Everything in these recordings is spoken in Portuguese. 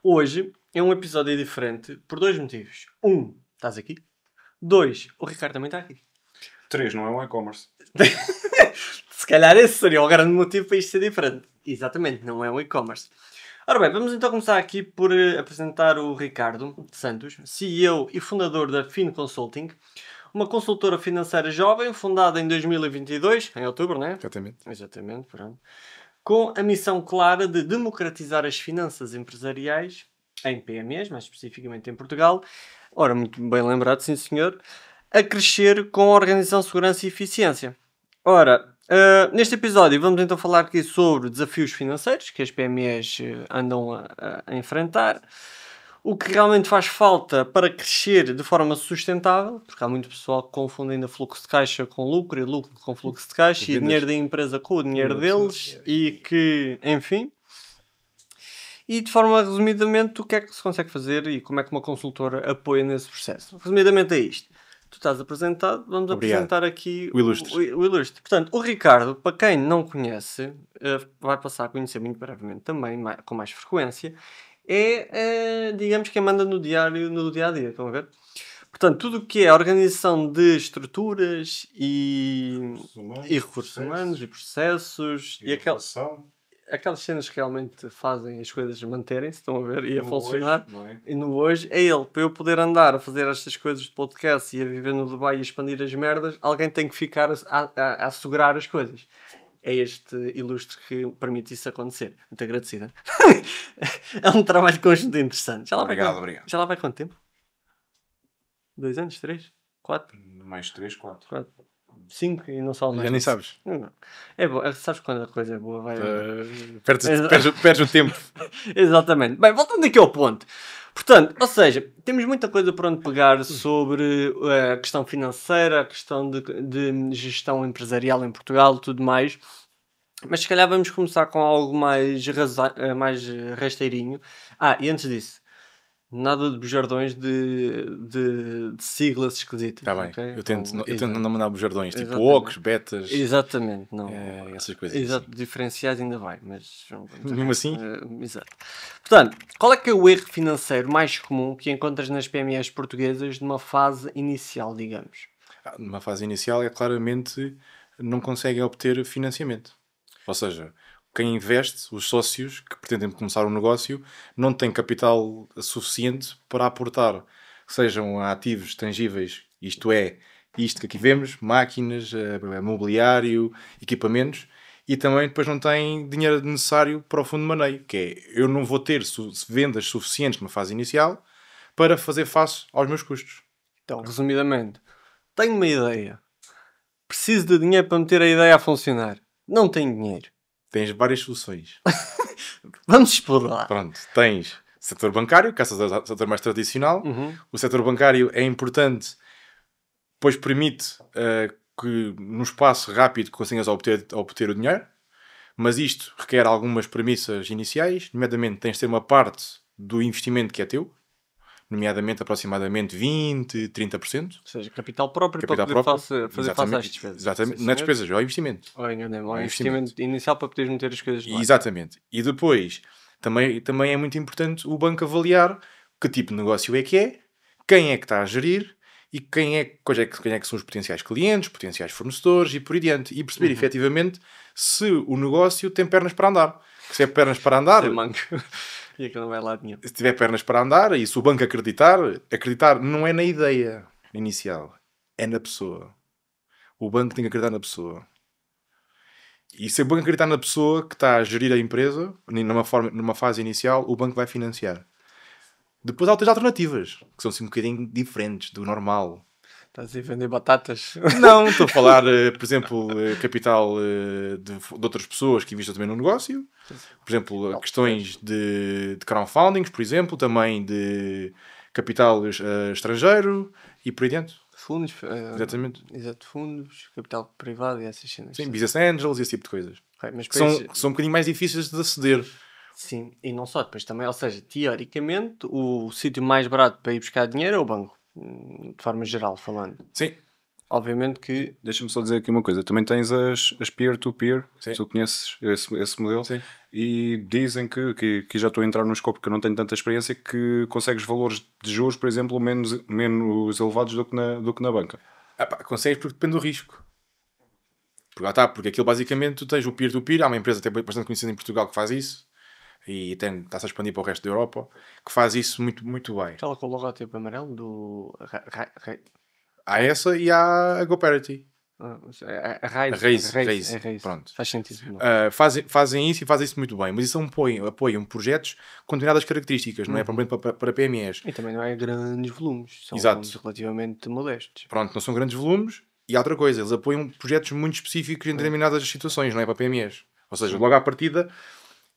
Hoje é um episódio diferente por dois motivos. Um, estás aqui. Dois, o Ricardo também está aqui. Três, não é um e-commerce. Se calhar esse seria o grande motivo para isto ser diferente. Exatamente, não é um e-commerce. Ora bem, vamos então começar aqui por apresentar o Ricardo Santos, CEO e fundador da Fin Consulting, uma consultora financeira jovem, fundada em 2022, em outubro, não é? Exatamente, pronto. Com a missão clara de democratizar as finanças empresariais em PMEs, mais especificamente em Portugal. Ora, muito bem lembrado, sim senhor. A crescer com organização, segurança e eficiência. Ora, neste episódio vamos então falar aqui sobre desafios financeiros que as PMEs andam a enfrentar. O que realmente faz falta para crescer de forma sustentável, porque há muito pessoal que confunde ainda fluxo de caixa com lucro e lucro com fluxo de caixa e dinheiro da empresa com o dinheiro deles e que, enfim. E de forma resumidamente, o que é que se consegue fazer e como é que uma consultora apoia nesse processo? Resumidamente é isto. Tu estás apresentado, vamos apresentar aqui o ilustre. O ilustre. Portanto, o Ricardo, para quem não conhece, vai passar a conhecer muito brevemente também, com mais frequência, é, digamos, quem manda no diário, no dia a dia, estão a ver? Portanto, tudo o que é organização de estruturas e recursos humanos e processos e aquelas cenas que realmente fazem as coisas manterem-se, estão a ver, e a funcionar, e no hoje, é ele, para eu poder andar a fazer estas coisas de podcast e a viver no Dubai e a expandir as merdas, alguém tem que ficar a assegurar as coisas. É este ilustre que permite isso acontecer. Muito agradecido. É um trabalho conjunto interessante. Obrigado. Já lá vai quanto tempo? 2 anos? 3? 4? Mais 3, 4. 5 e não só mais. Já nem sabes. Não. É bom. Sabes quando a coisa é boa? Vai... Perdes o tempo. Exatamente. Bem, voltando aqui ao ponto. Portanto, ou seja, temos muita coisa por onde pegar sobre a questão financeira, a questão de gestão empresarial em Portugal e tudo mais. Mas se calhar vamos começar com algo mais rasteirinho. E antes disso, nada de bujardões de siglas esquisitas. Está bem, okay? eu tento não mandar bujardões, tipo Exatamente. ocos, betas. Exatamente, não. Essas coisas. Exato, assim. diferenciais ainda vai, mas... Mesmo assim? Exato. Portanto, qual é que é o erro financeiro mais comum que encontras nas PMEs portuguesas numa fase inicial, digamos? Numa fase inicial é claramente não conseguem obter financiamento. Ou seja, quem investe, os sócios que pretendem começar um negócio, não têm capital suficiente para aportar, sejam ativos tangíveis, isto é, isto que aqui vemos, máquinas, mobiliário, equipamentos, e também depois não têm dinheiro necessário para o fundo de maneio, que é, eu não vou ter vendas suficientes numa fase inicial para fazer face aos meus custos. Então, resumidamente, tenho uma ideia, preciso de dinheiro para meter a ideia a funcionar, não tenho dinheiro. Tens várias soluções. Vamos explorar. Pronto, tens setor bancário, que é o setor mais tradicional. O setor bancário é importante, pois permite que num espaço rápido consigas obter o dinheiro, mas isto requer algumas premissas iniciais, nomeadamente tens de ter uma parte do investimento que é teu, nomeadamente aproximadamente 20%, 30%. Ou seja, capital próprio para poder fazer face às despesas. Exatamente, não é despesas, é o investimento. É investimento inicial para poderes meter as coisas lá. Exatamente. E depois, também é muito importante o banco avaliar que tipo de negócio é, quem é que está a gerir e quem é que são os potenciais clientes, potenciais fornecedores e por aí diante. E perceber efetivamente se o negócio tem pernas para andar. Se é pernas para andar... E aquilo não vai lá dinheiro. Se tiver pernas para andar e se o banco acreditar não é na ideia inicial, é na pessoa. O banco tem que acreditar na pessoa. E se o banco acreditar na pessoa que está a gerir a empresa, numa fase inicial, o banco vai financiar. Depois há outras alternativas, que são assim um bocadinho diferentes do normal. Estás a vender batatas? Não, estou a falar, por exemplo, capital de outras pessoas que investem também no negócio. Por exemplo, questões de crowdfundings, por exemplo, também de capital estrangeiro e por aí dentro. Fundos, exatamente. Exato, fundos, capital privado e essas cenas. Sim, business angels e esse tipo de coisas. Mas que são um bocadinho mais difíceis de aceder. Sim, e não só, depois também, ou seja, teoricamente, o sítio mais barato para ir buscar dinheiro é o banco, de forma geral falando. Sim. obviamente que... Deixa-me só dizer aqui uma coisa. Também tens as peer-to-peer, Sim. tu conheces esse modelo, Sim. e dizem que já estou a entrar no escopo, porque eu não tenho tanta experiência, que consegues valores de juros, por exemplo, menos elevados do que na banca. Consegues porque depende do risco. Porque lá está, porque aquilo basicamente tu tens o peer-to-peer, há uma empresa até bastante conhecida em Portugal que faz isso, e está-se a expandir para o resto da Europa, que faz isso muito, muito bem. Aquela com o logotipo amarelo do... Há essa e há a GoParity. A Raise. Pronto. Faz sentido. Fazem isso e fazem isso muito bem, mas isso apoiam projetos com determinadas características, não é propriamente para PMEs. E também não é grandes volumes, são Exato. volumes relativamente modestos. Pronto, não são grandes volumes. E há outra coisa, eles apoiam projetos muito específicos em determinadas situações, não é para PMEs. Ou seja, logo à partida,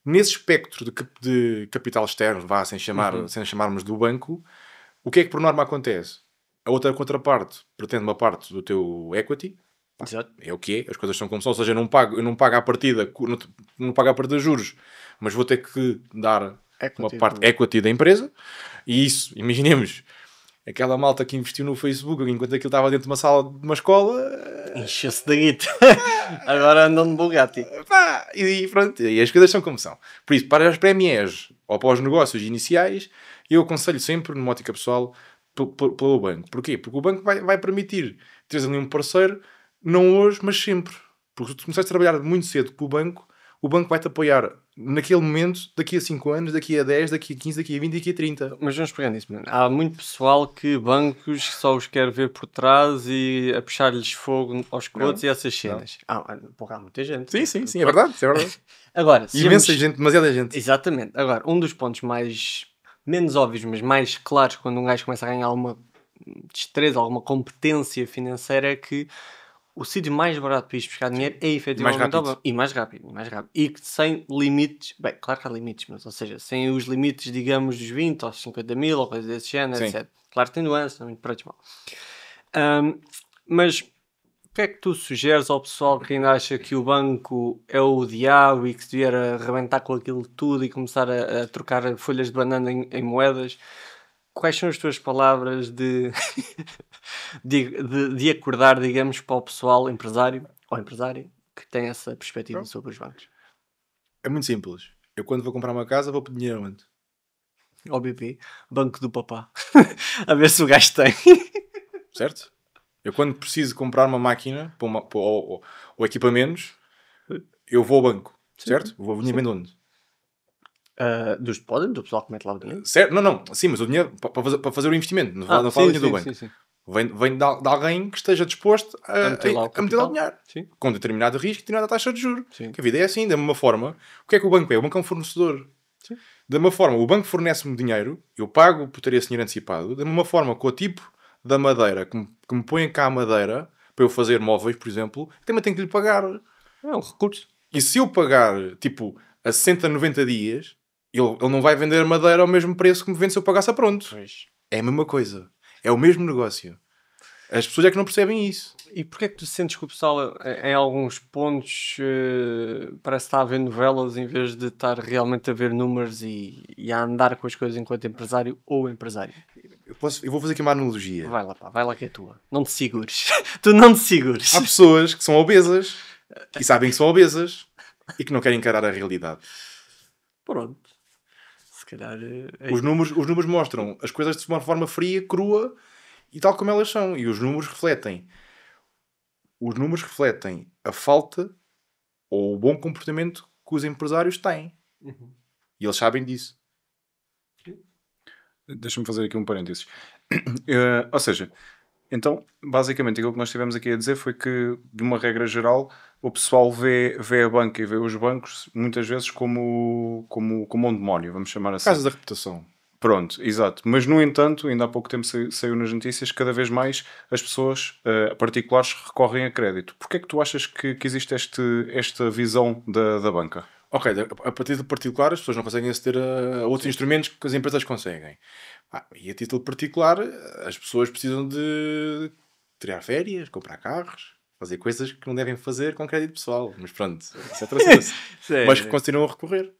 nesse espectro de capital externo, sem chamarmos do banco, o que é que por norma acontece? A outra contraparte pretende uma parte do teu equity. Exato. É o que é, as coisas são como são, ou seja, eu não pago à partida, não pago à partida juros, mas vou ter que dar uma parte equity da empresa. E isso, imaginemos, aquela malta que investiu no Facebook enquanto aquilo estava dentro de uma sala de uma escola, encheu-se da guita. Agora andam de Bugatti. E pronto, e as coisas são como são. Por isso, para as PMEs ou para os negócios iniciais, eu aconselho sempre, numa ótica pessoal, pelo banco. Porquê? Porque o banco vai permitir teres ali um parceiro, não hoje, mas sempre. Porque se tu começaste a trabalhar muito cedo com o banco vai-te apoiar naquele momento, daqui a 5 anos, daqui a 10, daqui a 15, daqui a 20, daqui a 30. Mas vamos pegar nisso, mano. Há muito pessoal que bancos só os quer ver por trás e a puxar-lhes fogo aos cotos e essas cenas. Há muita gente. Sim, é verdade. Agora, imensa gente, demasiada gente. Exatamente. Agora, um dos pontos menos óbvios, mas mais claros quando um gajo começa a ganhar alguma destreza, alguma competência financeira é que o sítio mais barato para ir buscar dinheiro é efetivamente ao banco. E mais rápido. E que sem limites, bem, claro que há limites, mas ou seja, sem os limites, digamos, dos 20 ou 50 mil ou coisa desse género, etc. Claro que tem nuances, não muito para mal. Mas o que é que tu sugeres ao pessoal que ainda acha que o banco é o diabo e que se devia arrebentar com aquilo tudo e começar a trocar folhas de banana em moedas? Quais são as tuas palavras de acordar, digamos, para o pessoal empresário que tem essa perspectiva sobre os bancos? É muito simples. Eu quando vou comprar uma casa vou pedir dinheiro onde? Ao BP, banco do papá. A ver se o gajo tem. Certo? Eu quando preciso comprar uma máquina ou equipamentos, eu vou ao banco. Certo? Vou dinheiro de onde? Dos depósitos, do pessoal que mete lá o dinheiro? Certo? Não. Sim, mas o dinheiro para fazer o investimento. Não falo do dinheiro do banco. Sim. Vem de alguém que esteja disposto a meter lá o dinheiro. Sim. Com determinado risco e determinada taxa de juros. Sim. Que a vida é assim, da mesma forma. O que é que o banco é? O banco é um fornecedor. Sim. Da mesma forma, o banco fornece-me dinheiro, eu pago por ter esse dinheiro antecipado. Da mesma forma, com o tipo da madeira que me põe cá a madeira para eu fazer móveis, por exemplo, também tenho que lhe pagar. É um recurso. E se eu pagar, tipo, a 60, 90 dias, ele não vai vender a madeira ao mesmo preço que me vende se eu pagasse a pronto. Pois. É a mesma coisa. É o mesmo negócio. As pessoas é que não percebem isso. E porquê é que tu sentes que o pessoal, em alguns pontos, parece que está a ver novelas em vez de estar realmente a ver números e a andar com as coisas enquanto empresário ou empresário? Eu vou fazer aqui uma analogia. Vai lá, pá, vai lá que é tua. Não te segures. Tu não te segures. Há pessoas que são obesas e sabem que são obesas e que não querem encarar a realidade. Pronto. Se calhar... Os números mostram as coisas de uma forma fria, crua e tal como elas são. E os números refletem a falta ou o bom comportamento que os empresários têm. Uhum. E eles sabem disso. Deixa-me fazer aqui um parênteses. Ou seja, então, basicamente, aquilo que nós estivemos aqui a dizer foi que, de uma regra geral, o pessoal vê a banca e vê os bancos muitas vezes como um demónio, vamos chamar assim. Casas da reputação. Pronto, exato. Mas, no entanto, ainda há pouco tempo saiu nas notícias, cada vez mais as pessoas particulares recorrem a crédito. Porquê é que tu achas que existe esta visão da banca? Ok, a partir do particular as pessoas não conseguem aceder a outros instrumentos que as empresas conseguem. E a título particular as pessoas precisam de tirar férias, comprar carros, fazer coisas que não devem fazer com crédito pessoal. Mas pronto, isso é outra situação. Mas que continuam a recorrer.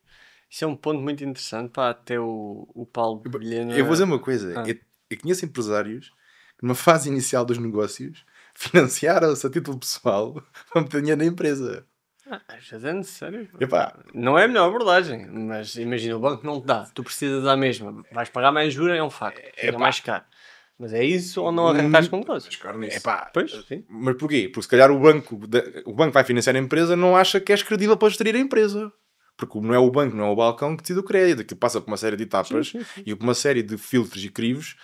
Isso é um ponto muito interessante para até o Paulo Bilhena... Eu vou dizer uma coisa. Eu conheço empresários que numa fase inicial dos negócios financiaram-se a título pessoal para meter dinheiro na empresa. Às vezes é necessário. Epá, Não é a melhor abordagem, mas imagina, o banco não te dá, tu precisas da mesma, vais pagar mais juros, é um facto, fica mais caro. Mas é isso ou não arrancares com o negócio? epá, Pois, sim. mas porquê? Porque se calhar o banco vai financiar a empresa, não acha que és credível para gerir a empresa. Porque não é o banco, não é o balcão que decide o crédito, que passa por uma série de etapas e por uma série de filtros e crivos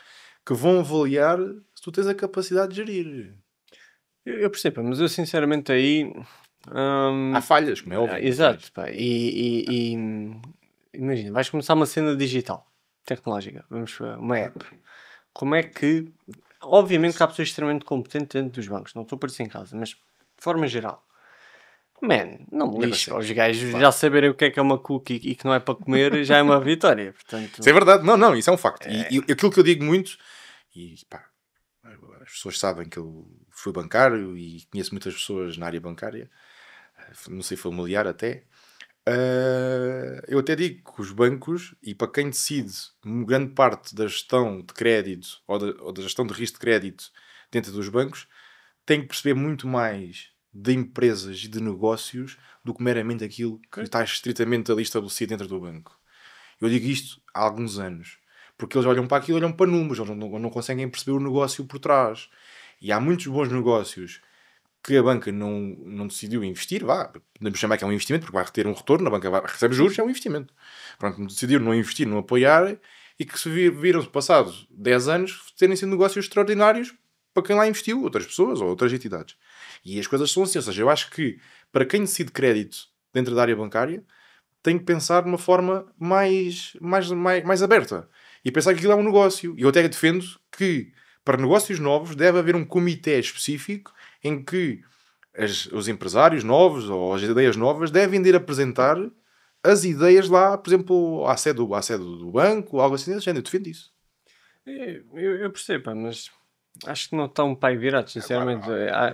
que vão avaliar se tu tens a capacidade de gerir. Eu percebo, mas eu sinceramente aí... Há falhas, como é óbvio. exato, pá. Imagina, vais começar uma cena digital, tecnológica, vamos para uma app. Como é que... Obviamente que há pessoas extremamente competentes dentro dos bancos, não estou a parecer em casa, mas de forma geral. Man, não me lixo. Os gajos já saberem o que é uma cookie e que não é para comer já é uma vitória. Portanto... Isso é verdade. Não, isso é um facto. E aquilo que eu digo muito, e pá, as pessoas sabem que eu fui bancário e conheço muitas pessoas na área bancária, não sei, familiar até. Eu até digo que os bancos, e para quem decide uma grande parte da gestão de crédito ou da gestão de risco de crédito dentro dos bancos, tem que perceber muito mais de empresas e de negócios do que meramente aquilo que está estritamente ali estabelecido dentro do banco. Eu digo isto há alguns anos, porque eles olham para aquilo, olham para números, eles não conseguem perceber o negócio por trás. E há muitos bons negócios que a banca não decidiu investir, podemos chamar que é um investimento, porque vai ter um retorno, a banca recebe juros, é um investimento. Pronto, decidiram não investir, não apoiar, e que se viram passados 10 anos terem sido negócios extraordinários para quem lá investiu, outras pessoas ou outras entidades. E as coisas são assim, ou seja, eu acho que para quem decide crédito dentro da área bancária, tem que pensar de uma forma mais aberta e pensar que aquilo é um negócio. E eu até defendo que para negócios novos deve haver um comitê específico em que os empresários novos ou as ideias novas devem ir apresentar as ideias lá, por exemplo, à sede do banco, algo assim desse género. Eu defendo isso. Eu percebo, mas acho que não estão pai virados, sinceramente.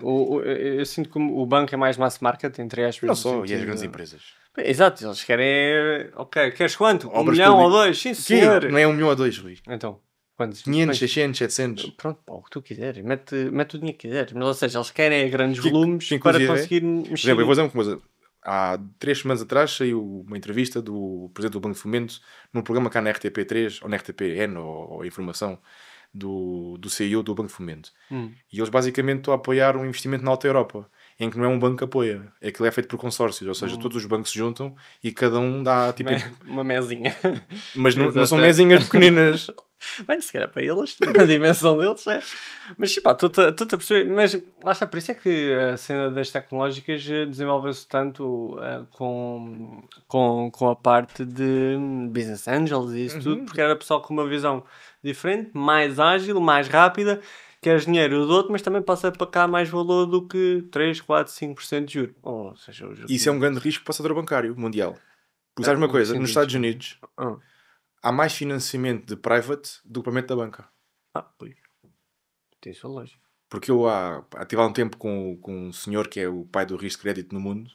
Eu sinto que o banco é mais mass market, entre aspas. Não só, e as grandes empresas. Exato, eles querem... Ok, queres quanto? Obras 1 milhão ou 2? Sim, senhor. Não é 1 milhão ou 2, Luís. Então, quantos? 500, 600, 700. Pronto, pá, o que tu quiseres. Mete o dinheiro que quiseres. Mas, ou seja, eles querem grandes volumes para conseguir mexer. Por exemplo, eu vou dizer uma coisa. Há 3 semanas atrás saiu uma entrevista do Presidente do Banco de Fomento num programa cá na RTP3 ou na RTPN ou Informação do CEO do Banco de Fomento. E eles basicamente estão a apoiar um investimento na Alta Europa, em que não é um banco que apoia, é que ele é feito por consórcios, ou seja, todos os bancos se juntam e cada um dá tipo... Uma mesinha. Mas não são mesinhas pequeninas. Bem, se calhar para eles, a dimensão deles é. Mas pá, estou-te a perceber. Mas lá está, por isso é que a cena das tecnológicas desenvolveu-se tanto com a parte de business angels e isso tudo, porque era pessoal com uma visão diferente, mais ágil, mais rápida. Queres dinheiro, eu dou-te, mas também passa para cá mais valor do que 3, 4, 5% de juros. Ou seja, isso é um grande risco para o setor bancário mundial. Porque sabes uma coisa, nos Estados Unidos há mais financiamento de private do que propriamente da banca. Pois. Tem sua lógica. Porque eu estive há um tempo com um senhor que é o pai do risco de crédito no mundo,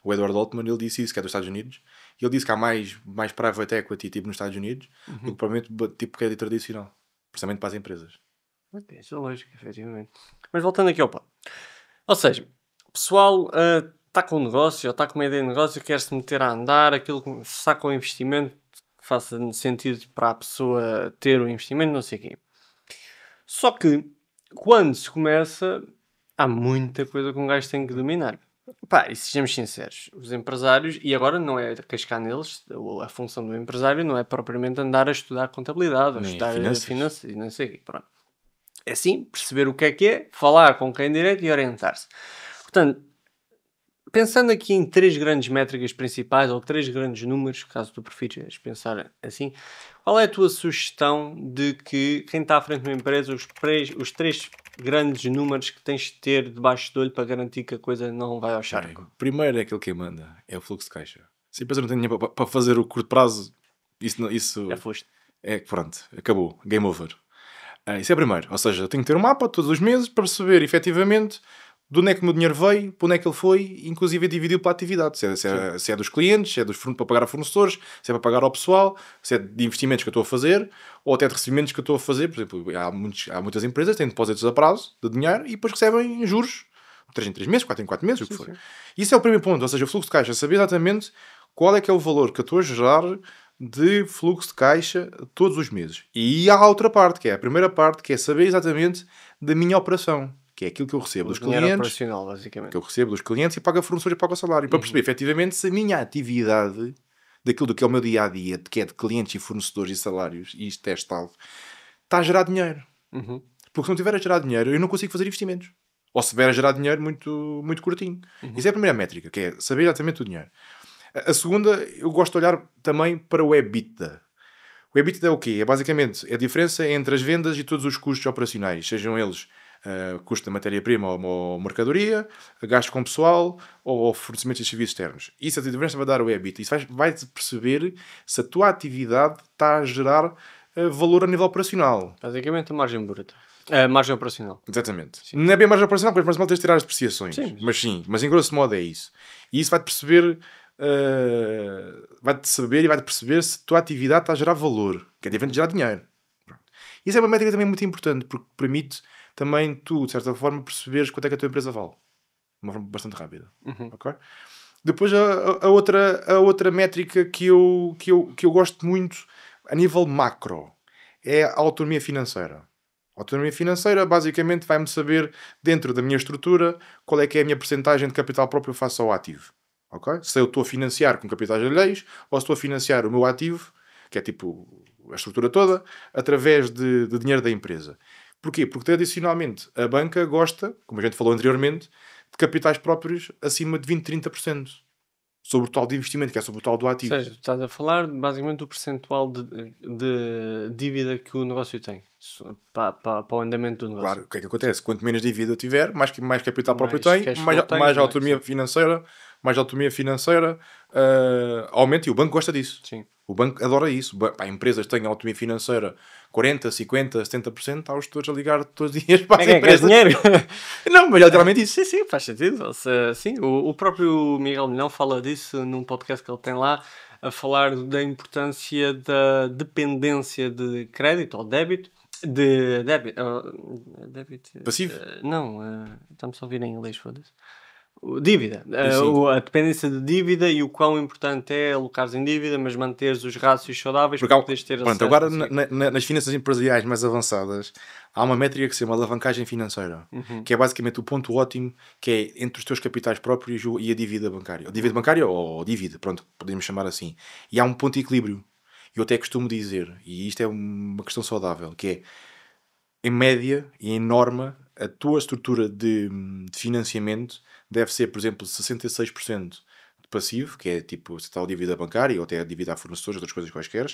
o Edward Altman, ele disse isso, que é dos Estados Unidos, e ele disse que há mais private equity tipo nos Estados Unidos do que propriamente tipo crédito tradicional. Precisamente para as empresas. Tem sua lógica, efetivamente. Mas voltando aqui ao ponto. Ou seja, o pessoal está com um negócio, ou está com uma ideia de negócio, quer-se meter a andar, aquilo que saca o investimento que faça sentido para a pessoa ter o investimento, não sei o quê. Só que, quando se começa, há muita coisa que um gajo tem que dominar. Pá, e sejamos sinceros, os empresários, e agora não é cascar neles, a função do empresário não é propriamente andar a estudar contabilidade, ou estudar finanças e não sei o quê, pronto. É sim, perceber o que é, falar com quem é direito e orientar-se. Portanto, pensando aqui em 3 grandes métricas principais, ou 3 grandes números, caso tu prefiras pensar assim, qual é a tua sugestão de que quem está à frente de uma empresa, os 3 grandes números que tens de ter debaixo do olho para garantir que a coisa não vai ao charco? Primeiro é aquilo que manda, é o fluxo de caixa. Se a empresa não tem dinheiro para fazer o curto prazo, isso já foste. Pronto, acabou, game over. Isso é primeiro, ou seja, eu tenho que ter um mapa todos os meses para perceber efetivamente de onde é que o meu dinheiro veio, para onde é que ele foi, inclusive é dividido pela atividade. Se é dos clientes, se é para pagar a fornecedores, se é para pagar ao pessoal, se é de investimentos que eu estou a fazer, ou até de recebimentos que eu estou a fazer. Por exemplo, há muitas empresas que têm depósitos a prazo de dinheiro e depois recebem juros 3 em 3 meses, 4 em 4 meses, o que for. Isso é o primeiro ponto, ou seja, o fluxo de caixa, saber exatamente qual é que é o valor que eu estou a gerar de fluxo de caixa todos os meses. E há a outra parte, que é a primeira parte, que é saber exatamente da minha operação, que é aquilo que eu recebo dos clientes, operacional, basicamente. que eu recebo dos clientes e pago a fornecedores e pago o salário. Para perceber efetivamente se a minha atividade, daquilo que é o meu dia-a-dia, que é de clientes e fornecedores e salários, e isto é estável, está a gerar dinheiro. Porque se não tiver a gerar dinheiro, eu não consigo fazer investimentos. Ou se tiver a gerar dinheiro muito, muito curtinho. Isso é a primeira métrica, que é saber exatamente o dinheiro. A segunda, eu gosto de olhar também para o EBITDA. O EBITDA é o quê? É basicamente a diferença entre as vendas e todos os custos operacionais, sejam eles custo da matéria-prima ou mercadoria, gasto com pessoal ou fornecimento de serviços externos. Isso, a diferença vai dar o EBITDA. Isso vai perceber se a tua atividade está a gerar valor a nível operacional. Basicamente a margem bruta. A margem operacional. Exatamente. Sim. Não é bem margem operacional, porque mais mal tens de tirar as depreciações. Sim, mas em grosso modo é isso. E isso vai-te perceber... vai-te saber e vai-te perceber se a tua atividade está a gerar valor, que é diferente de gerar dinheiro. Pronto. Isso é uma métrica também muito importante, porque permite também tu, de certa forma, perceberes quanto é que a tua empresa vale. De uma forma bastante rápida. Okay? Depois a outra métrica que eu gosto muito a nível macro é a autonomia financeira. A autonomia financeira basicamente vai-me saber, dentro da minha estrutura, qual é que é a minha percentagem de capital próprio face ao ativo. Okay? Se eu estou a financiar com capitais alheios ou se estou a financiar o meu ativo, que é tipo a estrutura toda, através de dinheiro da empresa. Porquê? Porque tradicionalmente a banca gosta, como a gente falou anteriormente, de capitais próprios acima de 20-30% sobre o total de investimento, que é sobre o total do ativo. Ou seja, estás a falar basicamente do percentual de dívida que o negócio tem para o andamento do negócio. Claro, o que é que acontece? Quanto menos dívida eu tiver, mais capital próprio tem, mais autonomia financeira, aumenta, e o banco gosta disso. Sim. O banco adora isso. Pá, empresas que têm autonomia financeira 40%, 50%, 70%, está os gestores a ligar todos os dias para as empresas. Dinheiro? Não, mas é literalmente isso. Sim, faz sentido. Sim, o próprio Miguel Milhão fala disso num podcast que ele tem lá, a falar da importância da dependência de crédito ou débito. Débito. Passivo? Estamos a ouvir em inglês, foda-se. Dívida. A dependência de dívida e o quão importante é alocares em dívida, mas manteres os rácios saudáveis para poderes ter acesso. Agora, nas finanças empresariais mais avançadas, há uma métrica que se chama alavancagem financeira, que é basicamente o ponto ótimo que é entre os teus capitais próprios e a dívida bancária. A dívida bancária ou dívida, pronto, podemos chamar assim. E há um ponto de equilíbrio. Eu até costumo dizer, e isto é uma questão saudável, que é, em média e em norma, a tua estrutura de financiamento deve ser, por exemplo, 66% de passivo, que é tipo se tal dívida bancária ou até a dívida a fornecedores, outras coisas quaisquer,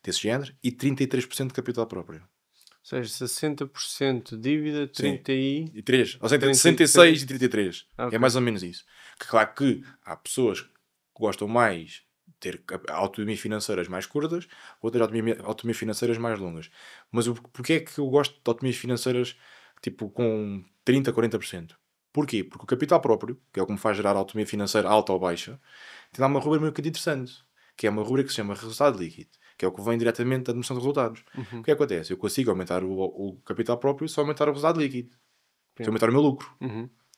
desse género, e 33% de capital próprio. Ou seja, 60% de dívida, 33. Ou seja, 66 e 33. Okay. É mais ou menos isso. Que claro que há pessoas que gostam mais de ter autonomia financeiras mais curtas, outras autonomia financeiras mais longas. Mas porquê é que eu gosto de autonomias financeiras tipo com 30%, 40%? Porquê? Porque o capital próprio, que é o que me faz gerar autonomia financeira alta ou baixa, tem lá uma rubrica muito interessante, que é uma rubrica que se chama resultado líquido, que é o que vem diretamente da demonstração de resultados. O que acontece? Eu consigo aumentar o capital próprio só aumentar o resultado líquido. Se aumentar o meu lucro.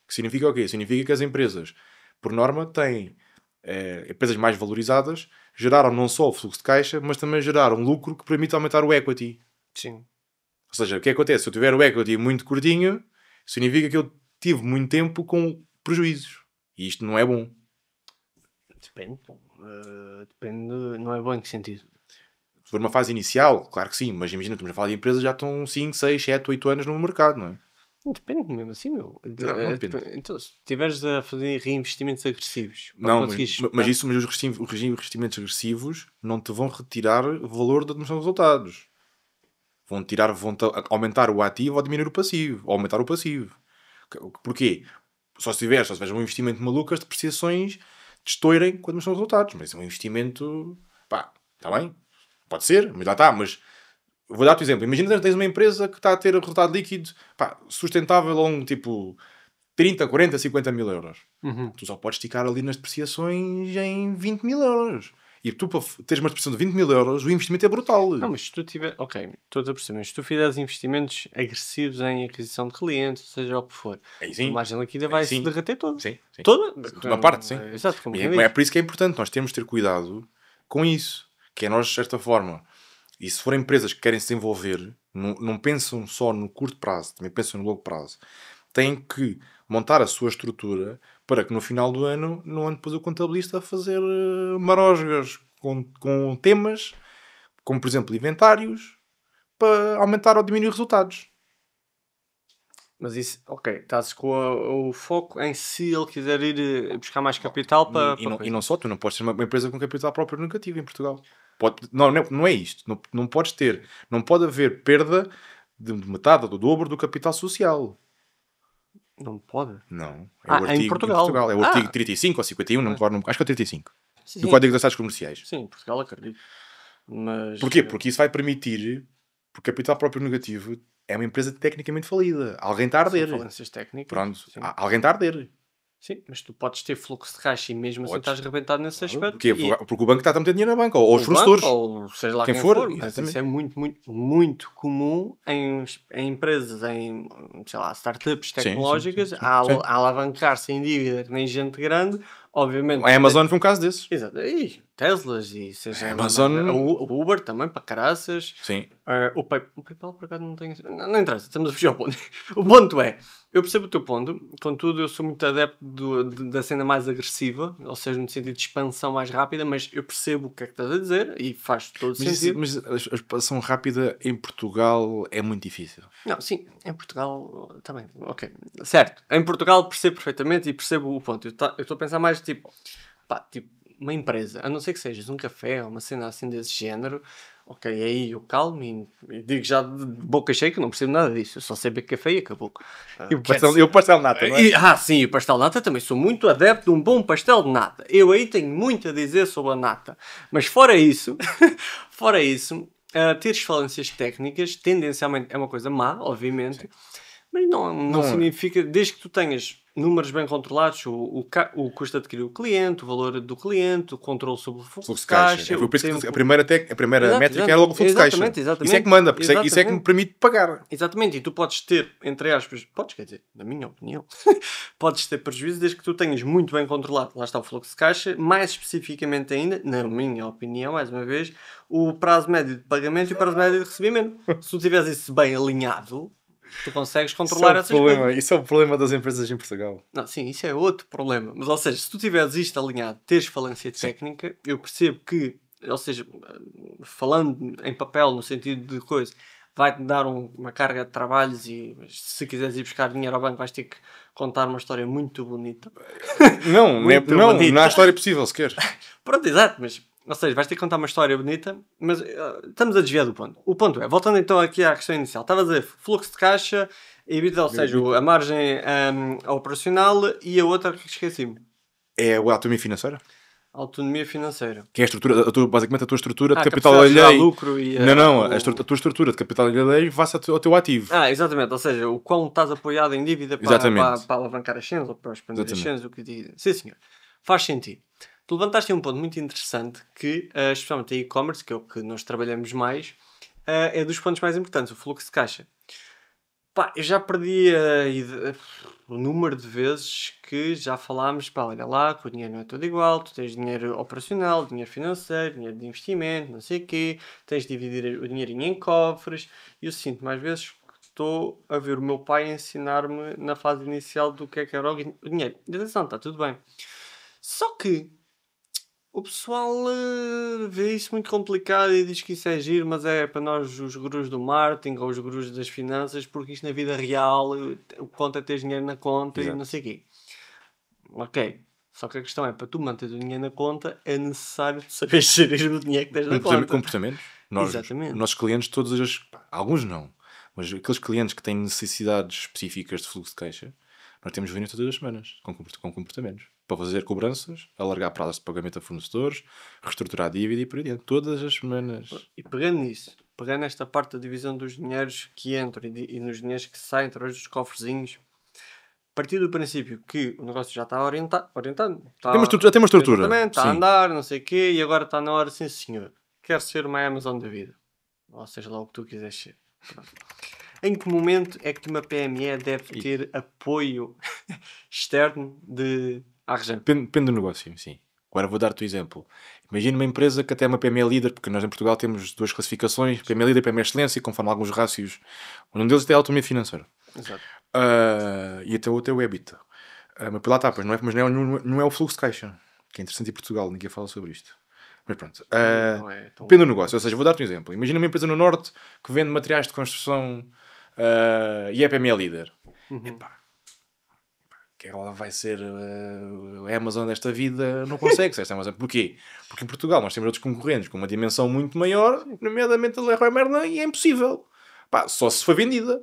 Que significa o quê? Significa que as empresas, por norma, têm empresas mais valorizadas, geraram não só o fluxo de caixa, mas também geraram um lucro que permite aumentar o equity. Sim. Ou seja, o que acontece? Se eu tiver o equity muito curtinho, significa que eu tive muito tempo com prejuízos. E isto não é bom. Depende. Depende. Não é bom em que sentido? Se for uma fase inicial, claro que sim. Mas imagina, estamos a falar de empresas que já estão 5, 6, 7, 8 anos no mercado, não é? Depende mesmo assim, meu. Não depende. Então, se estiveres a fazer reinvestimentos agressivos... Não, mas os reinvestimentos agressivos não te vão retirar o valor da demonstração de resultados. Vão aumentar o ativo ou diminuir o passivo. Ou aumentar o passivo. Porquê? Só se tiveres um investimento maluco, as depreciações destoirem quando não são resultados. Mas é um investimento... Pá, está bem? Pode ser, mas lá está. Mas vou dar-te um exemplo. Imagina que tens uma empresa que está a ter resultado líquido sustentável a um tipo 30, 40, 50 mil euros. Uhum. Tu só podes esticar ali nas depreciações em 20 mil euros. E tu, para teres uma depreciação de 20 mil euros, o investimento é brutal. Não, mas se tu tiver. Ok, estou a perceber, mas se tu fizeres investimentos agressivos em aquisição de clientes, seja o que for, Aí a sim. margem líquida Aí vai se sim. derreter toda. Sim, sim. Toda? Uma parte, sim. Exato, como E quem é diz. por isso que é importante nós temos de ter cuidado com isso. Que é nós, de certa forma, e se forem empresas que querem se desenvolver, não pensam só no curto prazo, também pensam no longo prazo. Têm que montar a sua estrutura para que no final do ano não ande depois o contabilista a fazer marosgas com temas, como por exemplo inventários, para aumentar ou diminuir resultados. Mas isso, ok, estás com o foco em se ele quiser ir buscar mais capital para. E não só, tu não podes ter uma empresa com capital próprio negativo em Portugal. Não é isto. Não podes ter. Não pode haver perda de metade ou do dobro do capital social. Não pode. Não. É Ah, o em artigo Portugal. É o artigo 35 ou 51, não, acho que é o 35. Sim, Do sim. Código das Taxas Comerciais. Sim, em Portugal acredito. Mas. Porquê? Porque isso vai permitir. Porque capital próprio negativo é uma empresa tecnicamente falida. Alguém está a São arder. falências técnicas. Pronto. Sim. Alguém está a arder. Sim, mas tu podes ter fluxo de caixa e mesmo assim Podes. estás arrebentado nesse aspecto. Porquê? E Porque o banco está a meter dinheiro na banca. Ou os o fornecedores. banco, ou seja lá Quem quem for, for, mas exatamente. isso é muito, muito, muito comum em empresas, em, sei lá, startups tecnológicas, sim. a alavancar-se em dívida que nem gente grande, obviamente. A Amazon foi um caso desses. Exato. E Teslas e seja A Amazon- o Uber também para caraças. Sim. O PayPal por acaso não tem. Não interessa, estamos a fugir ao ponto. O ponto é, eu percebo o teu ponto, contudo, eu sou muito adepto da cena mais agressiva, ou seja, no sentido de expansão mais rápida, mas eu percebo o que é que estás a dizer e faz todo sentido. Mas a expansão rápida em Portugal é muito difícil. Não, sim, em Portugal também, ok. Certo, em Portugal percebo perfeitamente e percebo o ponto. Eu estou a pensar mais tipo, pá, tipo, uma empresa, a não ser que sejas um café ou uma cena assim desse género, ok, aí eu calmo e digo já de boca cheia que não percebo nada disso, eu só sei beber café e acabou. E o pastel nata, não é? Sim, o pastel de nata também sou muito adepto de um bom pastel de nata. Eu aí tenho muito a dizer sobre a nata. Mas fora isso, teres falências técnicas tendencialmente é uma coisa má, obviamente, mas não significa, desde que tu tenhas números bem controlados, o custo de adquirir o cliente, o valor do cliente, o controle sobre o fluxo de caixa. Foi por isso que tempo. a primeira métrica Exato. era logo o fluxo de caixa. Exatamente. Isso é que manda, isso é que me Exatamente. permite pagar. Exatamente, e tu podes ter, entre aspas, quer dizer, na minha opinião, podes ter prejuízo desde que tu tenhas muito bem controlado, lá está o fluxo de caixa, mais especificamente ainda, na minha opinião, mais uma vez, o prazo médio de pagamento e o prazo médio de recebimento. Se tu tiveres isso bem alinhado, tu consegues controlar essas coisas. Isso é o problema das empresas em Portugal. Não, sim, isso é outro problema. Mas, ou seja, se tu tiveres isto alinhado, teres falência técnica, eu percebo que, ou seja, falando em papel, no sentido de coisa, vai-te dar uma carga de trabalhos e se quiseres ir buscar dinheiro ao banco vais ter que contar uma história muito bonita. Não há história possível sequer. Pronto, exato, mas, ou seja, vais ter que contar uma história bonita, mas estamos a desviar do ponto. O ponto é, voltando então aqui à questão inicial, estava a dizer fluxo de caixa, EBITDA, ou seja, a margem operacional e a outra que esqueci-me. É a autonomia financeira? Autonomia financeira. Que é a estrutura, basicamente a tua estrutura de capital capacidade de gerar alheio. lucro e, A tua estrutura de capital alheio face ao teu ativo. Exatamente, ou seja, o quão estás apoiado em dívida para alavancar as cenas ou para expandir as cenas, o que diz. Sim, senhor. Faz sentido. Tu levantaste um ponto muito interessante que, especialmente a e-commerce, que é o que nós trabalhamos mais, é dos pontos mais importantes, o fluxo de caixa. Pá, eu já perdi o número de vezes que já falámos, pá, olha lá, que o dinheiro não é todo igual, tu tens dinheiro operacional, dinheiro financeiro, dinheiro de investimento, não sei o quê, tens de dividir o dinheirinho em cofres, e eu sinto mais vezes que estou a ver o meu pai ensinar-me na fase inicial do que era o dinheiro. E atenção, está tudo bem. Só que o pessoal vê isso muito complicado e diz que isso é giro, mas é para nós os gurus do marketing ou os gurus das finanças, porque isto na vida real, o que conta é ter dinheiro na conta e não sei o quê. Ok. Só que a questão é, para tu manter o dinheiro na conta, é necessário saber gerir o dinheiro que tens na conta. Comportamentos. Exatamente. Os nossos clientes, alguns não, mas aqueles clientes que têm necessidades específicas de fluxo de caixa, nós temos reuniões todas as semanas com comportamentos. Para fazer cobranças, alargar prazos de pagamento a fornecedores, reestruturar a dívida e por aí dentro. Todas as semanas. E pegando nisso, pegando esta parte da divisão dos dinheiros que entram e nos dinheiros que saem através dos cofrezinhos, partir do princípio que o negócio já está orientado está, Tem uma estrutura. exatamente, está a Sim. andar, não sei o quê, e agora está na hora, sim senhor, quero ser uma Amazon da vida. Ou seja lá o que tu quiseres ser. Pronto. Em que momento é que uma PME deve ter apoio externo à região? Depende do negócio, sim. Agora vou dar-te o exemplo. Imagina uma empresa que até é uma PME líder, porque nós em Portugal temos 2 classificações, PME líder e PME excelência, conforme alguns rácios. Um deles até é a autonomia financeira. Exato. E até o outro é o EBITDA. Mas por lá está, mas não é o fluxo de caixa, que é interessante em Portugal, ninguém fala sobre isto. Mas pronto. Não é tão- Depende do negócio. Ou seja, vou dar-te um exemplo. Imagina uma empresa no Norte que vende materiais de construção e é PME líder. Uhum. Epá, que ela vai ser a Amazon desta vida, não consegue ser esta Amazon. Porquê? Porque em Portugal nós temos outros concorrentes com uma dimensão muito maior, nomeadamente a Leroy Merlin, e é impossível. Pá, só se foi vendida.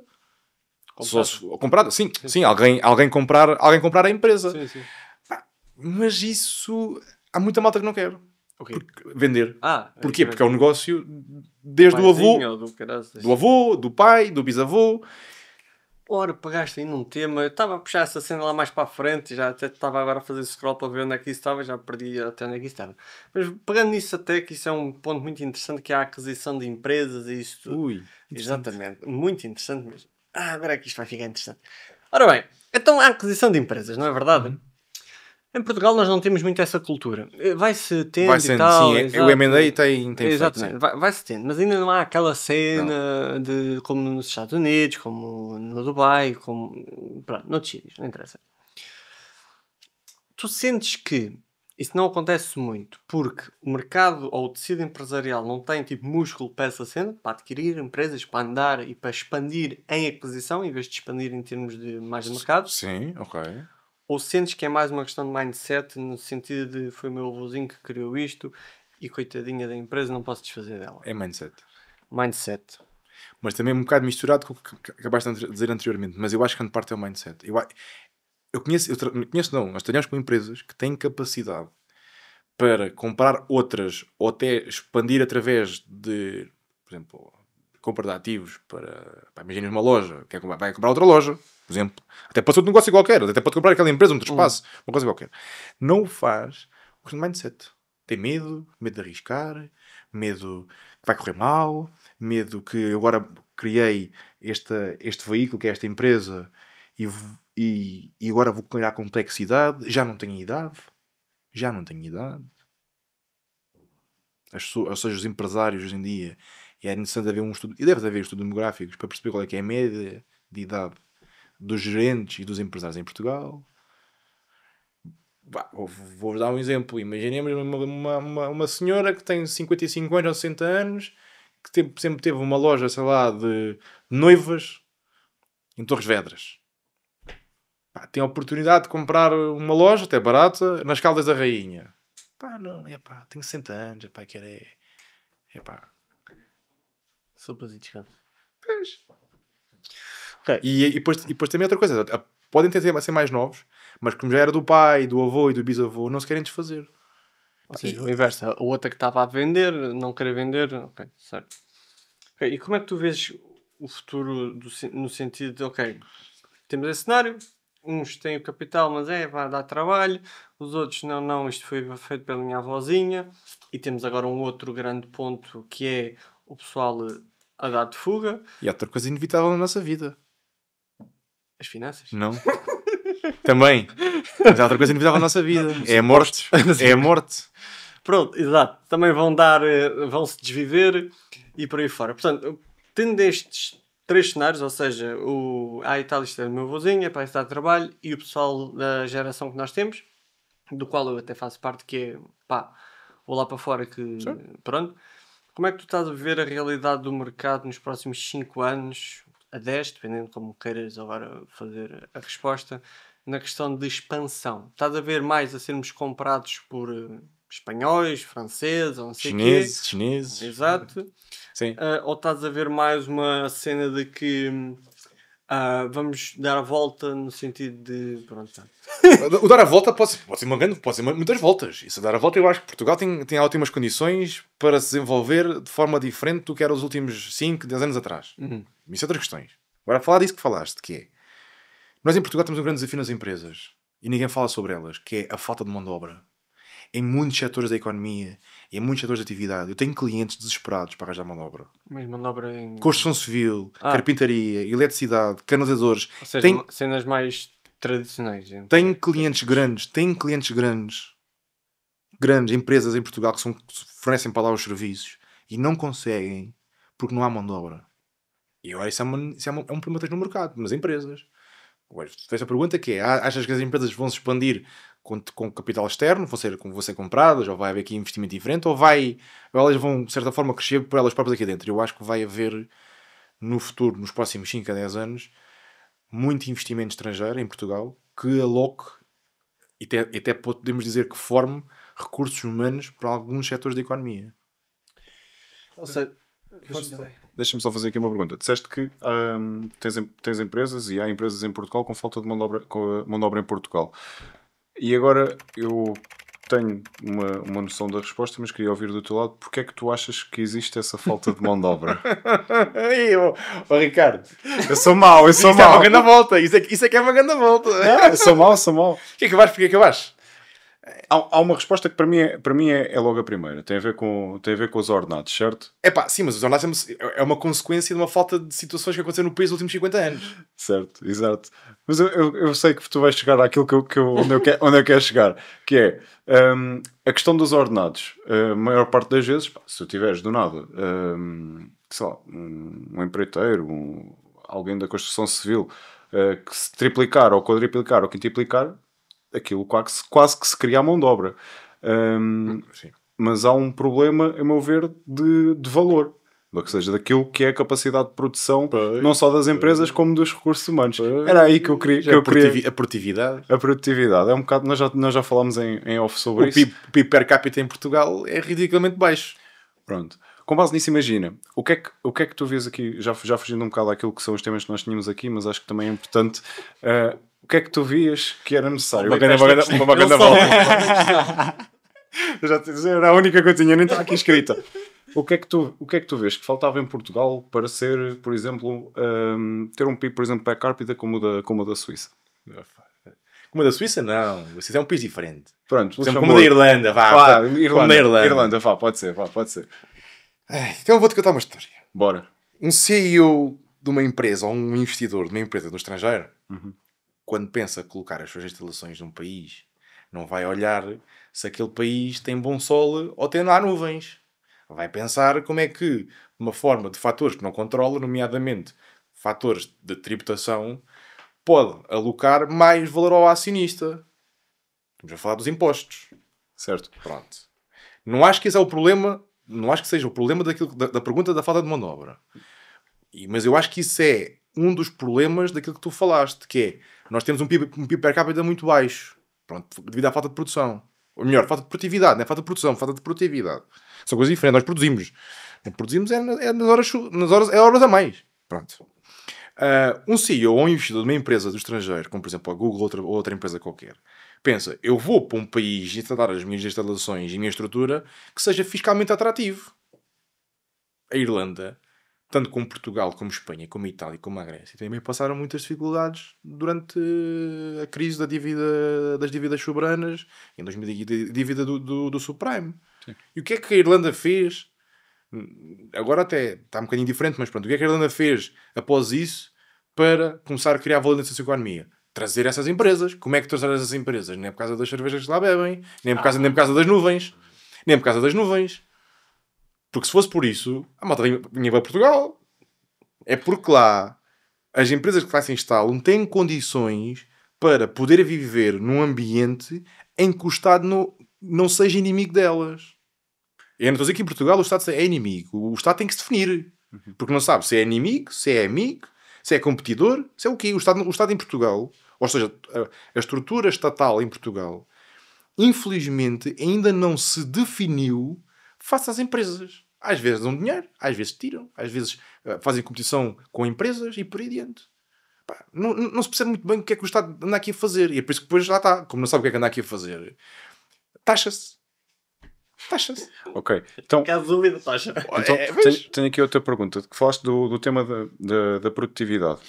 Só se, ou comprada. Sim, alguém comprar a empresa. Sim, sim. Mas isso há muita malta que não quer. Ok. Vender. Ah, Porquê? Porque é um negócio desde o avô, paizinho ou do caraças. do avô, do pai, do bisavô. Ora, pegaste aí num tema, eu estava a puxar essa cena lá mais para a frente, já até estava agora a fazer scroll para ver onde é que isso estava, já perdi até onde é que isso estava. Mas pegando nisso até, que isso é um ponto muito interessante, que é a aquisição de empresas e isso tudo. Ui. Exatamente, muito interessante mesmo. Agora é que isto vai ficar interessante. Ora bem, então a aquisição de empresas, não é verdade? Em Portugal nós não temos muito essa cultura. Vai-se tendo Vai e sendo, tal. sim. exato. O M&A tem Exatamente, feito, vai-se tendo, mas ainda não há aquela cena de como nos Estados Unidos, como no Dubai, como pronto, noutros sítios, não interessa. Tu sentes que isso não acontece muito porque o mercado ou o tecido empresarial não tem tipo músculo para essa cena, para adquirir empresas, para andar e para expandir em aquisição em vez de expandir em termos de mais de mercado? Sim, ok. Ou sentes que é mais uma questão de mindset, no sentido de foi o meu avôzinho que criou isto e coitadinha da empresa, não posso desfazer dela? É mindset. Mindset. Mas também um bocado misturado com o que acabaste de dizer anteriormente. Mas eu acho que grande parte é o mindset. Eu conheço, nós trabalhamos com empresas que têm capacidade para comprar outras ou até expandir através de, por exemplo, compra de ativos para imagina uma loja, vai comprar outra loja, por exemplo. Até pode ser outro negócio qualquer, até pode comprar aquela empresa, um outro espaço, uma coisa qualquer. Não o faz com o mindset. Tem medo de arriscar, medo que vai correr mal, medo que agora criei este veículo que é esta empresa e agora vou criar complexidade, já não tenho idade. Ou seja, os empresários hoje em dia, e é necessário haver um estudo, e deve haver estudos demográficos para perceber qual é que é a média de idade dos gerentes e dos empresários em Portugal. Vou dar um exemplo. Imaginemos uma senhora que tem 55 anos ou 60 anos, que sempre teve uma loja, sei lá, de noivas em Torres Vedras. Tem a oportunidade de comprar uma loja, até barata, nas Caldas da Rainha. Tenho 60 anos, quero Sopas e descanso. Pois. Ok. E depois também outra coisa. Podem ser mais novos, mas como já era do pai, do avô e do bisavô, não se querem desfazer. Ou seja, o inverso. A outra que estava a vender, não querer vender. Ok, certo. Ok, e como é que tu vês o futuro no sentido de, ok, temos esse cenário, uns têm o capital, mas vai dar trabalho, os outros não, isto foi feito pela minha avózinha, e temos agora um outro grande ponto que é o pessoal a dar de fuga. E há outra coisa inevitável na nossa vida. As finanças? Não? Também. Mas há outra coisa inevitável na nossa vida. É a morte. É a morte. Pronto, exato. Também vão-se desviver e por aí fora. Portanto, tendo estes 3 cenários, ou seja, Itália, isto é do meu avôzinho, para estar de trabalho, e o pessoal da geração que nós temos, do qual eu até faço parte, que é, vou lá para fora que, pronto. Como é que tu estás a ver a realidade do mercado nos próximos 5 anos, a 10, dependendo de como queiras agora fazer a resposta, na questão de expansão? Estás a ver mais a sermos comprados por espanhóis, franceses, ou não sei o quê? Chineses. Exato. Sim. Ou estás a ver mais uma cena de que vamos dar a volta no sentido de... Pronto, O dar a volta pode ser muitas voltas. E se dar a volta, eu acho que Portugal tem ótimas condições para se desenvolver de forma diferente do que era os últimos 5, 10 anos atrás. Isso é outras questões. Agora, falar disso que falaste, que é... Nós em Portugal temos um grande desafio nas empresas e ninguém fala sobre elas, que é a falta de mão de obra. Em muitos setores da economia, em muitos setores de atividade, eu tenho clientes desesperados para arranjar mão de obra. Mas manobra em... Construção civil, carpintaria, eletricidade, canalizadores. Ou seja, cenas mais tradicionais. Tenho clientes grandes, grandes empresas em Portugal que fornecem para lá os serviços e não conseguem porque não há mão de obra. E agora isso é um problema no mercado, nas empresas. Agora, essa pergunta que é, achas que as empresas vão se expandir com capital externo, vão ser compradas, ou vai haver aqui investimento diferente, ou elas vão, de certa forma, crescer por elas próprias aqui dentro? Eu acho que vai haver, no futuro, nos próximos 5 a 10 anos, muito investimento estrangeiro em Portugal que aloque, e até podemos dizer que forme recursos humanos para alguns setores da economia. Ou seja, deixa-me só fazer aqui uma pergunta. Disseste que tens empresas e há empresas em Portugal com falta de mão de obra em Portugal. E agora eu tenho uma noção da resposta, mas queria ouvir do teu lado. Porque é que tu achas que existe essa falta de mão de obra? Ricardo, eu sou mau. Isso é uma grande volta. Isso é que é uma grande volta. Eu sou mau. O que é que eu acho? Porque é que eu acho? Há uma resposta que para mim é logo a primeira. Tem a ver com os ordenados, certo? Sim, mas os ordenados é uma consequência de uma falta de situações que aconteceram no país nos últimos 50 anos. Certo, exato. Mas eu sei que tu vais chegar àquilo onde eu quero chegar, que é a questão dos ordenados. A maior parte das vezes, se tu tiveres do nada, sei lá, um empreiteiro, alguém da construção civil, que se triplicar ou quadriplicar ou quintuplicar, aquilo quase que se cria a mão de obra. Mas há um problema, a meu ver, de valor. Ou seja, daquilo que é a capacidade de produção, não só das empresas, como dos recursos humanos. Era aí que eu queria... A produtividade. A produtividade. É um bocado... Nós já falámos em off sobre isso. O PIB per capita em Portugal é ridiculamente baixo. Pronto. Com base nisso, imagina, o que é que tu vês aqui, já fugindo um bocado àquilo que são os temas que nós tínhamos aqui, mas acho que também é importante... o que é que tu vias que era necessário? Uma grande volta. Eu já te dizer, era a única que eu tinha, nem está aqui escrita. O que é que tu vês que faltava em Portugal para ser, por exemplo, ter um PIB, por exemplo, per capita como o da Suíça? Como o da Suíça, não. A Suíça é um país diferente. Pronto, por exemplo, como o da Irlanda, Irlanda, pode ser. Então eu vou-te contar uma história. Bora. Um CEO de uma empresa, ou um investidor de uma empresa no estrangeiro, quando pensa colocar as suas instalações num país, não vai olhar se aquele país tem bom sol ou tem lá nuvens. Vai pensar como é que, de uma forma de fatores que não controla, nomeadamente fatores de tributação, pode alocar mais valor ao acionista. Estamos a falar dos impostos. Certo. Pronto. Não acho que esse é o problema, não acho que seja o problema da pergunta da falta de mão de obra. Mas eu acho que isso é um dos problemas daquilo que tu falaste, que é, nós temos um PIB per capita muito baixo. Pronto, devido à falta de produção. Ou melhor, falta de produtividade, não é falta de produção, falta de produtividade. São coisas diferentes, nós produzimos. Não produzimos é horas a mais. Pronto. Um CEO ou um investidor de uma empresa do estrangeiro, como por exemplo a Google ou outra empresa qualquer, pensa, eu vou para um país instalar as minhas instalações e a minha estrutura que seja fiscalmente atrativo. A Irlanda, tanto como Portugal, como Espanha, como Itália, como a Grécia, também passaram muitas dificuldades durante a crise das dívidas soberanas, em 2000, a dívida do subprime. Sim. E o que é que a Irlanda fez? Agora até está um bocadinho diferente, mas pronto, o que é que a Irlanda fez após isso para começar a criar valor na sua economia? Trazer essas empresas. Como é que trazer essas empresas? Nem é por causa das cervejas que lá bebem, nem por causa das nuvens. Nem por causa das nuvens. Porque se fosse por isso, a malta vinha para Portugal. É porque lá as empresas que lá se instalam têm condições para poder viver num ambiente em que o Estado não seja inimigo delas. Eu não estou a dizer que em Portugal o Estado é inimigo. O Estado tem que se definir. Porque não sabe se é inimigo, se é amigo, se é competidor, se é o quê. O Estado em Portugal, ou seja, a estrutura estatal em Portugal, infelizmente ainda não se definiu face às empresas. Às vezes dão dinheiro, às vezes tiram, às vezes fazem competição com empresas e por aí adiante. Não se percebe muito bem o que é que o Estado anda aqui a fazer. E é por isso que depois lá está. Como não sabe o que é que anda aqui a fazer, taxa-se. Ok. Então, dúvida, taxa. Tenho aqui outra pergunta. Que falaste do tema da produtividade.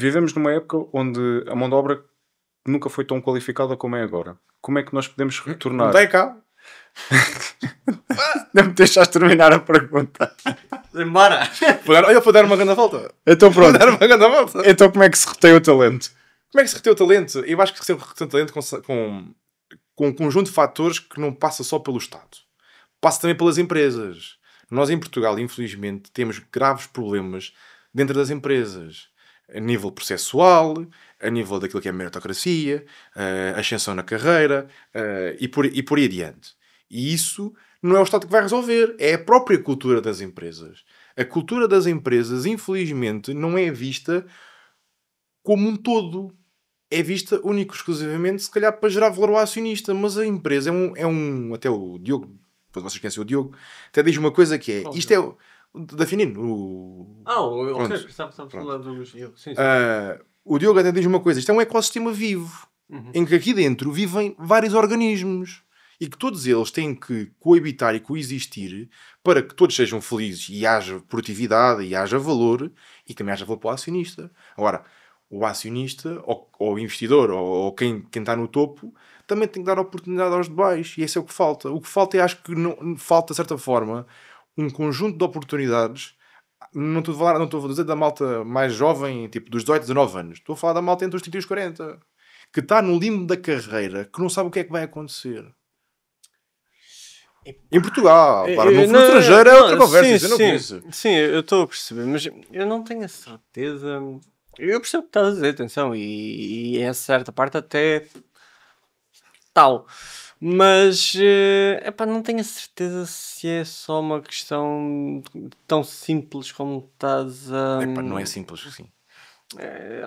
vivemos numa época onde a mão de obra nunca foi tão qualificada como é agora. Como é que nós podemos retornar? Não tem cá. Não me deixaste terminar a pergunta. Embora! Olha, vou dar uma grande volta. Então Vou pronto. dar uma grande volta. Então como é que se reteia o talento? Como é que se retém o talento? Eu acho que se retém o talento com um conjunto de fatores que não passa só pelo Estado. Passa também pelas empresas. Nós em Portugal, infelizmente, temos graves problemas dentro das empresas. A nível processual, a nível daquilo que é a meritocracia, a ascensão na carreira e por aí adiante. E isso não é o Estado que vai resolver. É a própria cultura das empresas. A cultura das empresas, infelizmente, não é vista como um todo. É vista única e exclusivamente, se calhar, para gerar valor ao acionista. Mas a empresa até o Diogo, vocês conhecem o Diogo, até diz uma coisa que é, isto é da Finino, ok, estava a falar do... Sim. o Diogo até diz uma coisa, isto é um ecossistema vivo, em que aqui dentro vivem vários organismos, e que todos eles têm que coabitar e coexistir para que todos sejam felizes e haja produtividade e haja valor, e também haja valor para o acionista. Agora, o acionista, ou o investidor, ou quem está no topo, também tem que dar oportunidade aos de baixo. E esse é o que falta. O que falta é, acho que não, falta, de certa forma, um conjunto de oportunidades. Não estou a dizer da malta mais jovem, tipo dos 18, 19 anos. Estou a falar da malta entre os 30 e os 40. Que está no limbo da carreira, que não sabe o que é que vai acontecer. Em Portugal, no estrangeiro é outra conversa. Isso eu não conheço. Sim, eu estou a perceber, mas eu não tenho a certeza... Eu percebo o que estás a dizer, atenção, e essa certa parte até tal. Mas, não tenho a certeza se é só uma questão tão simples como estás a... Não é simples assim.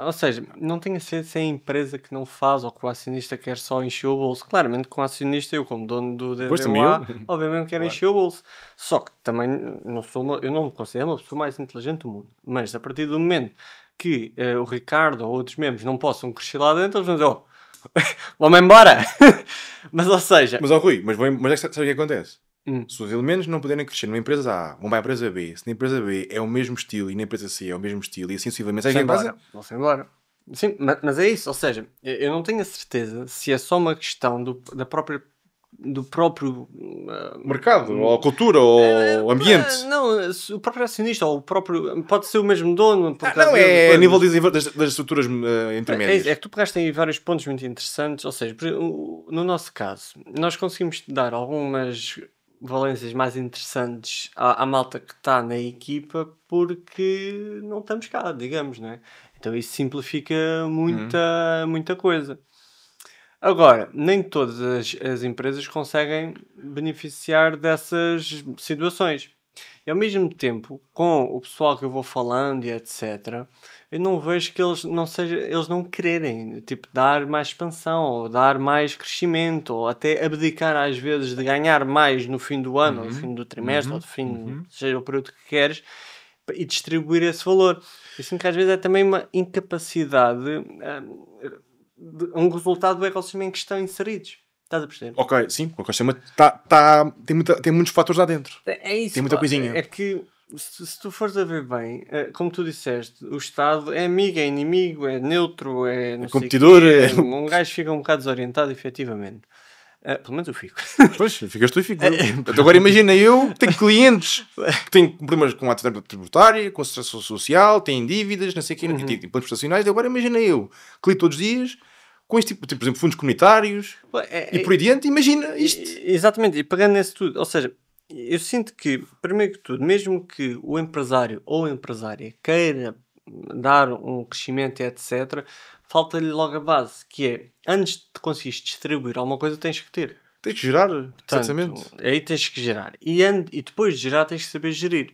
Ou seja, não tenho a certeza se é a empresa que não faz ou que o acionista quer só encher o bolso. Claramente, com o acionista, eu como dono do DVA, obviamente quero encher o bolso. Só que também eu não me considero uma pessoa mais inteligente do mundo. Mas a partir do momento que o Ricardo ou outros membros não possam crescer lá dentro, eles vão dizer, vamos embora! Mas, ou seja... Mas, Rui, mas é que sabe o que acontece? Se os elementos não puderem crescer numa empresa A, vão para a empresa B. Se na empresa B é o mesmo estilo e na empresa C é o mesmo estilo e assim sucessivamente, vão-se embora. Sim, mas é isso. Ou seja, eu não tenho a certeza se é só uma questão do próprio mercado, ou cultura, ou ambiente. Não, o próprio acionista, ou o próprio... Pode ser o mesmo dono. A nível das estruturas intermédias. É que tu pegaste aí vários pontos muito interessantes. Ou seja, no nosso caso, nós conseguimos dar algumas valências mais interessantes à malta que está na equipa porque não estamos cá, digamos, não é? Então isso simplifica muita coisa. Agora, nem todas as empresas conseguem beneficiar dessas situações. E ao mesmo tempo, com o pessoal que eu vou falando e etc., eu não vejo que eles não quererem, tipo, dar mais expansão, ou dar mais crescimento, ou até abdicar às vezes de ganhar mais no fim do ano, ou no fim do trimestre, ou no fim, seja o período que queres, e distribuir esse valor. Assim que às vezes é também uma incapacidade, um resultado do ecossistema em que estão inseridos. Estás a perceber? Ok, sim, o ecossistema tem muitos fatores lá dentro. É isso. Tem muita coisinha. É que, se tu fores a ver bem, como tu disseste, o Estado é amigo, é inimigo, é neutro, é competidor. Um gajo fica um bocado desorientado, efetivamente. Pelo menos eu fico. Pois, ficas tu e fico. Então, agora imagina, eu tenho clientes que têm problemas com a atividade tributária, com a situação social, têm dívidas, não sei o quê, e planos prestacionais. Agora imagina eu, que lido todos os dias com este tipo, por exemplo, fundos comunitários e por aí adiante, imagina isto. Exatamente, e pegando nesse tudo, ou seja, eu sinto que, primeiro que tudo, mesmo que o empresário ou a empresária queira dar um crescimento e etc., falta-lhe logo a base, que é, antes de conseguires distribuir alguma coisa, tens que ter. Tens que gerar, exatamente. Aí tens que gerar. E depois de gerar, tens que saber gerir.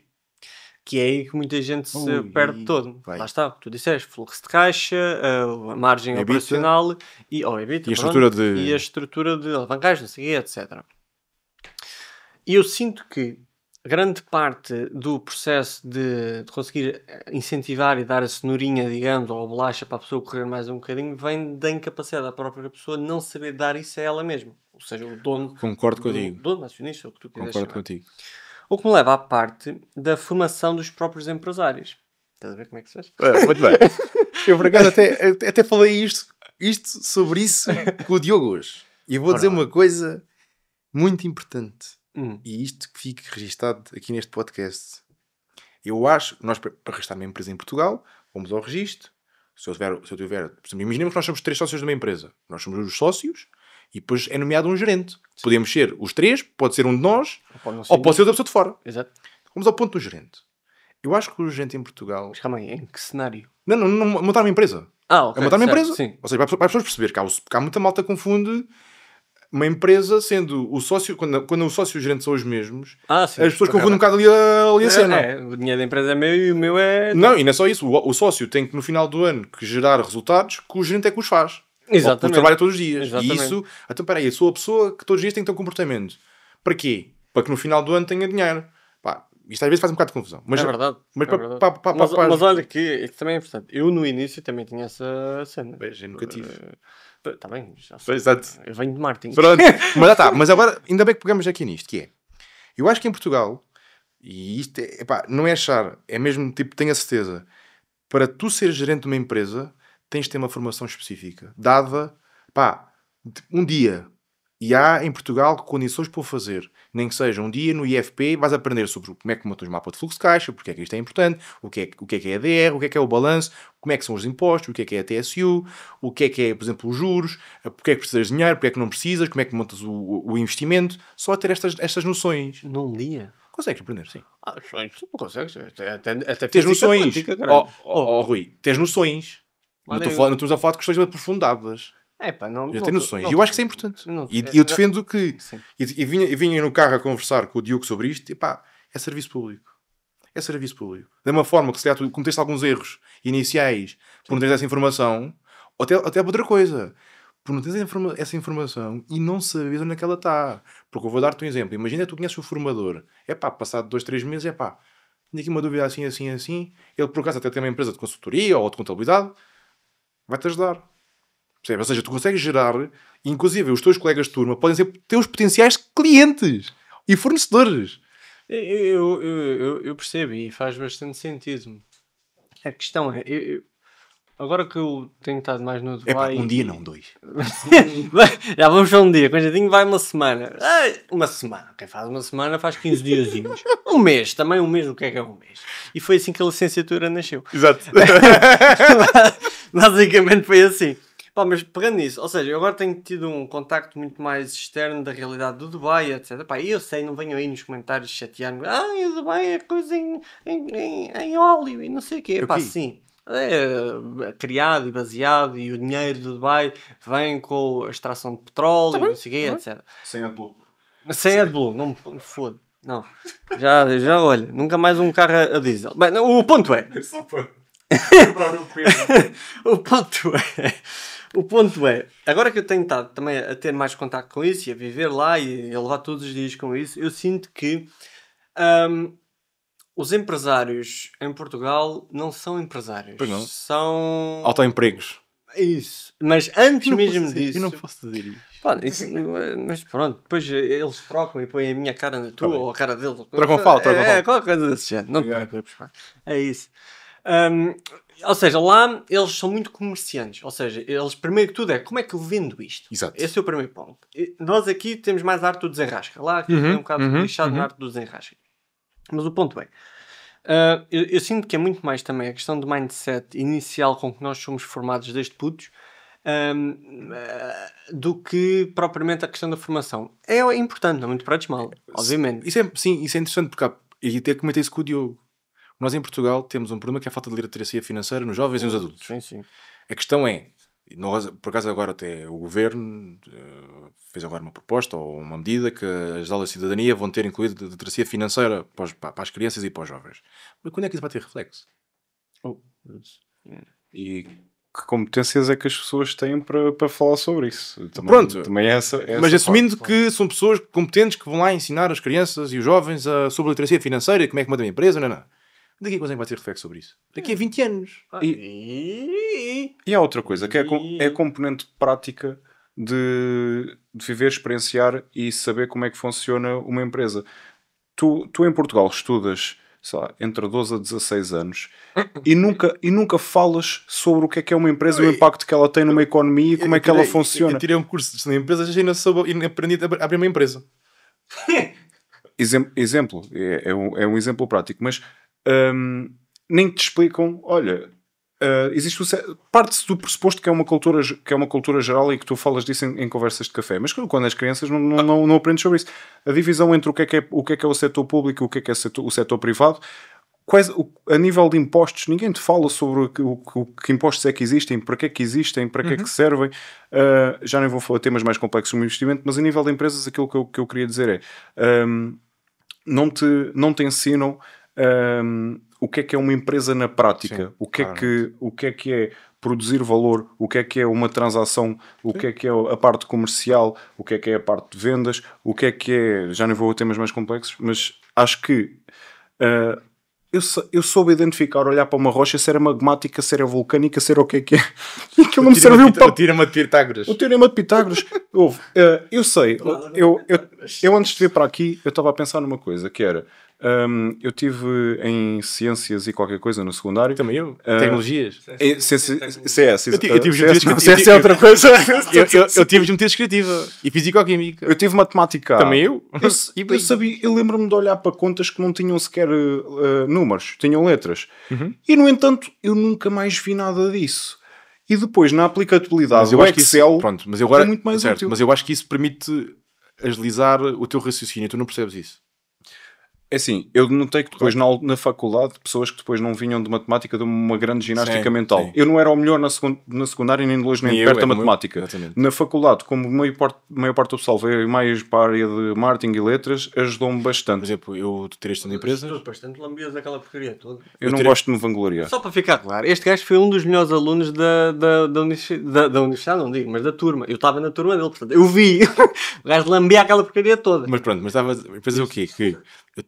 Que é aí que muita gente se perde todo. Lá está, o que tu disseste, fluxo de caixa, a margem operacional e a estrutura de alavancagem, não sei o quê, etc. E eu sinto que grande parte do processo de conseguir incentivar e dar a cenourinha, digamos, ou a bolacha para a pessoa correr mais um bocadinho, vem da incapacidade da própria pessoa não saber dar isso a ela mesma. Ou seja, o dono... Concordo contigo. Dono, acionista, o que tu quiseres Concordo contigo. O que me leva à parte da formação dos próprios empresários. Estás a ver como é que se faz? Muito bem. Eu por acaso até falei isto sobre isso com o Diogo hoje. E eu vou dizer uma coisa muito importante. E isto que fique registado aqui neste podcast. Eu acho que nós, para registrar uma empresa em Portugal, vamos ao registro. Se eu tiver, por exemplo, imaginemos que nós somos 3 sócios de uma empresa. Nós somos os sócios e depois é nomeado um gerente. Podemos ser os 3, pode ser um de nós, ou pode ser outra pessoa de fora. Exato. Vamos ao ponto do gerente. Eu acho que o gerente em Portugal... Mas calma aí, em que cenário? Não, montar uma empresa. Ok. É montar uma certo, empresa. Sim. Ou seja, para as pessoas perceber que há muita malta que confunde uma empresa sendo o sócio, quando o sócio e o gerente são os mesmos, Sim, as pessoas confundem um bocado ali a cena. O dinheiro da empresa é meu e o meu é... Não, e não é só isso. O sócio tem que no final do ano que gerar resultados que o gerente é que os faz. Exatamente. Ou que trabalha todos os dias. Exatamente. E isso... Então, peraí, eu sou a pessoa que todos os dias tem que ter um comportamento. Para quê? Para que no final do ano tenha dinheiro. Pá, isto às vezes faz um bocado de confusão. Mas, é verdade. Mas, é verdade. Mas olha que isso também é importante. Eu no início também tinha essa cena. Beijo, eu nunca tive. Está bem, já sei. Exato. Eu venho de marketing. Pronto. Mas já está. Mas agora, ainda bem que pegamos aqui nisto, que é... Eu acho que em Portugal, e isto é, pá, não é achar, é mesmo, tipo, tenho a certeza, para tu seres gerente de uma empresa, tens de ter uma formação específica, dada, pá, um dia. E há em Portugal condições para o fazer. Nem que seja um dia no IFP, vais aprender sobre como é que montas o mapa de fluxo de caixa, porque é que isto é importante, o que é ADR, o que é o balanço, como é que são os impostos, o que é a TSU, o que é, por exemplo, os juros, porque é que precisas de dinheiro, porque é que não precisas, como é que montas o investimento. Só a ter estas noções. Num dia? Consegues aprender, sim. Isso não consegues. Até Tens noções. Rui. Tens noções. Não estamos a falar de questões aprofundadas. Já tem noções. E eu acho que isso é importante. E eu defendo que... E vinha no carro a conversar com o Diogo sobre isto. E pá, é serviço público. É serviço público. Da mesma forma que se calhar tu cometeste alguns erros iniciais por não teres essa informação, ou até outra coisa. Por não teres essa informação e não sabes onde é que ela está. Porque eu vou dar-te um exemplo. Imagina que tu conheces o formador. É pá, passado 2, 3 meses, é pá, tenho aqui uma dúvida assim. Ele por acaso até tem uma empresa de consultoria ou de contabilidade. Vai-te ajudar. Ou seja, tu consegues gerar, inclusive os teus colegas de turma podem ser teus potenciais clientes e fornecedores. Eu percebo e faz bastante sentido. A questão é, agora que eu tenho estado mais no Dubai... um dia não, 2. Já vamos para um dia, com a jeitinho vai uma semana. Uma semana. Quem faz uma semana faz 15 diazinhos. Um mês, também um mês, o que é um mês? E foi assim que a licenciatura nasceu. Exato. Basicamente foi assim. Pá, mas pegando nisso, ou seja, eu agora tenho tido um contacto muito mais externo da realidade do Dubai, etc. Pá, eu sei, não venham aí nos comentários chatear-me. O Dubai é coisa em óleo e não sei o quê. Pá, sim. É criado e baseado e o dinheiro do Dubai vem com a extração de petróleo e não sei o quê, etc. Sem AdBlue. Sem AdBlue, não me foda. Não. Já olha, nunca mais um carro a diesel. Bem, o ponto é... O ponto é, agora que eu tenho estado também a ter mais contato com isso e a viver lá e a levar todos os dias com isso, eu sinto que os empresários em Portugal não são empresários. Pois não. São... autoempregos. Isso. Mas antes mesmo disso... Eu não posso dizer isso. Mas pronto, depois eles trocam e põem a minha cara na tua ou a cara deles. Trocam fala. Qualquer coisa desse género. Não te preocupes. É isso. Ou seja, lá eles são muito comerciantes. Ou seja, eles primeiro que tudo é como é que eu vendo isto. Exato. Esse é o primeiro ponto. Nós aqui temos mais a arte do desenrasca. Lá aqui é um bocado lixado na arte do desenrasca. Mas o ponto é, eu sinto que é muito mais também a questão do mindset inicial com que nós somos formados desde putos do que propriamente a questão da formação. É importante, não é muito para mal, obviamente. Isso é interessante porque e até comentei isso com o Diogo. Nós em Portugal temos um problema que é a falta de literacia financeira nos jovens e nos adultos. Sim. A questão é, nós, por acaso agora até o Governo fez agora uma proposta ou uma medida que as aulas de cidadania vão ter incluído literacia financeira para as crianças e para os jovens. Mas quando é que isso vai ter reflexo? E que competências é que as pessoas têm para falar sobre isso? Pronto. Também é essa mas assumindo que são pessoas competentes que vão lá ensinar as crianças e os jovens sobre a literacia financeira, como é que manda uma empresa, não. Daqui a quando é que vai ter reflexo sobre isso? Daqui a 20 anos. E há outra coisa, que é a componente prática de viver, experienciar e saber como é que funciona uma empresa. Tu em Portugal estudas sei lá, entre 12 a 16 anos e nunca falas sobre o que é uma empresa e o impacto que ela tem numa economia e como é que ela funciona. Eu tirei um curso de gestão de empresas e ainda aprendi a abrir uma empresa. Exemplo, é um exemplo prático, mas nem te explicam, olha, parte-se do pressuposto que é uma cultura geral e que tu falas disso em conversas de café, mas quando és crianças não aprendes sobre isso. A divisão entre o que é o setor público e o que é o setor privado, a nível de impostos, ninguém te fala sobre que impostos é que existem, para que é que existem, para que é que servem. Já nem vou falar de temas mais complexos no investimento, mas a nível de empresas aquilo que eu queria dizer é não te ensinam o que é uma empresa na prática. Sim, o que é produzir valor, o que é uma transação, o que é a parte comercial, o que é a parte de vendas, o que é, já nem vou a temas mais complexos, mas acho que eu soube identificar, olhar para uma rocha, se era magmática, se era vulcânica, se era o que é. E aquilo não me serviu para... O teorema de Pitágoras. O teorema de Pitágoras. Eu sei, eu antes de vir para aqui, eu estava a pensar numa coisa, que era... eu tive em ciências e qualquer coisa no secundário. Também eu. Tecnologias. CS. Eu tive CS é outra coisa. Eu tive geometria descritiva e fisicoquímica. Eu tive matemática. Também eu. Eu lembro-me de olhar para contas que não tinham sequer números, tinham letras. E no entanto, eu nunca mais vi nada disso. E depois, na aplicabilidade do Excel, mas eu agora, é muito mais útil. Mas eu acho que isso permite agilizar o teu raciocínio. Tu não percebes isso? É assim, eu notei que depois na faculdade, pessoas que depois não vinham de matemática de uma grande ginástica mental. Sim. Eu não era o melhor na secundária, nem de longe, nem de perto da matemática. Na faculdade, como a maior parte do pessoal veio mais para a área de marketing e letras, ajudou-me bastante. Por exemplo, eu tirei gestão de empresas. Bastante lambias aquela porcaria toda. Eu não gosto de me vangloriar. Só para ficar claro, este gajo foi um dos melhores alunos da universidade, não digo, mas da turma. Eu estava na turma dele, portanto, eu vi. O gajo lambia aquela porcaria toda. Mas pronto, mas estava a fazer o quê? Que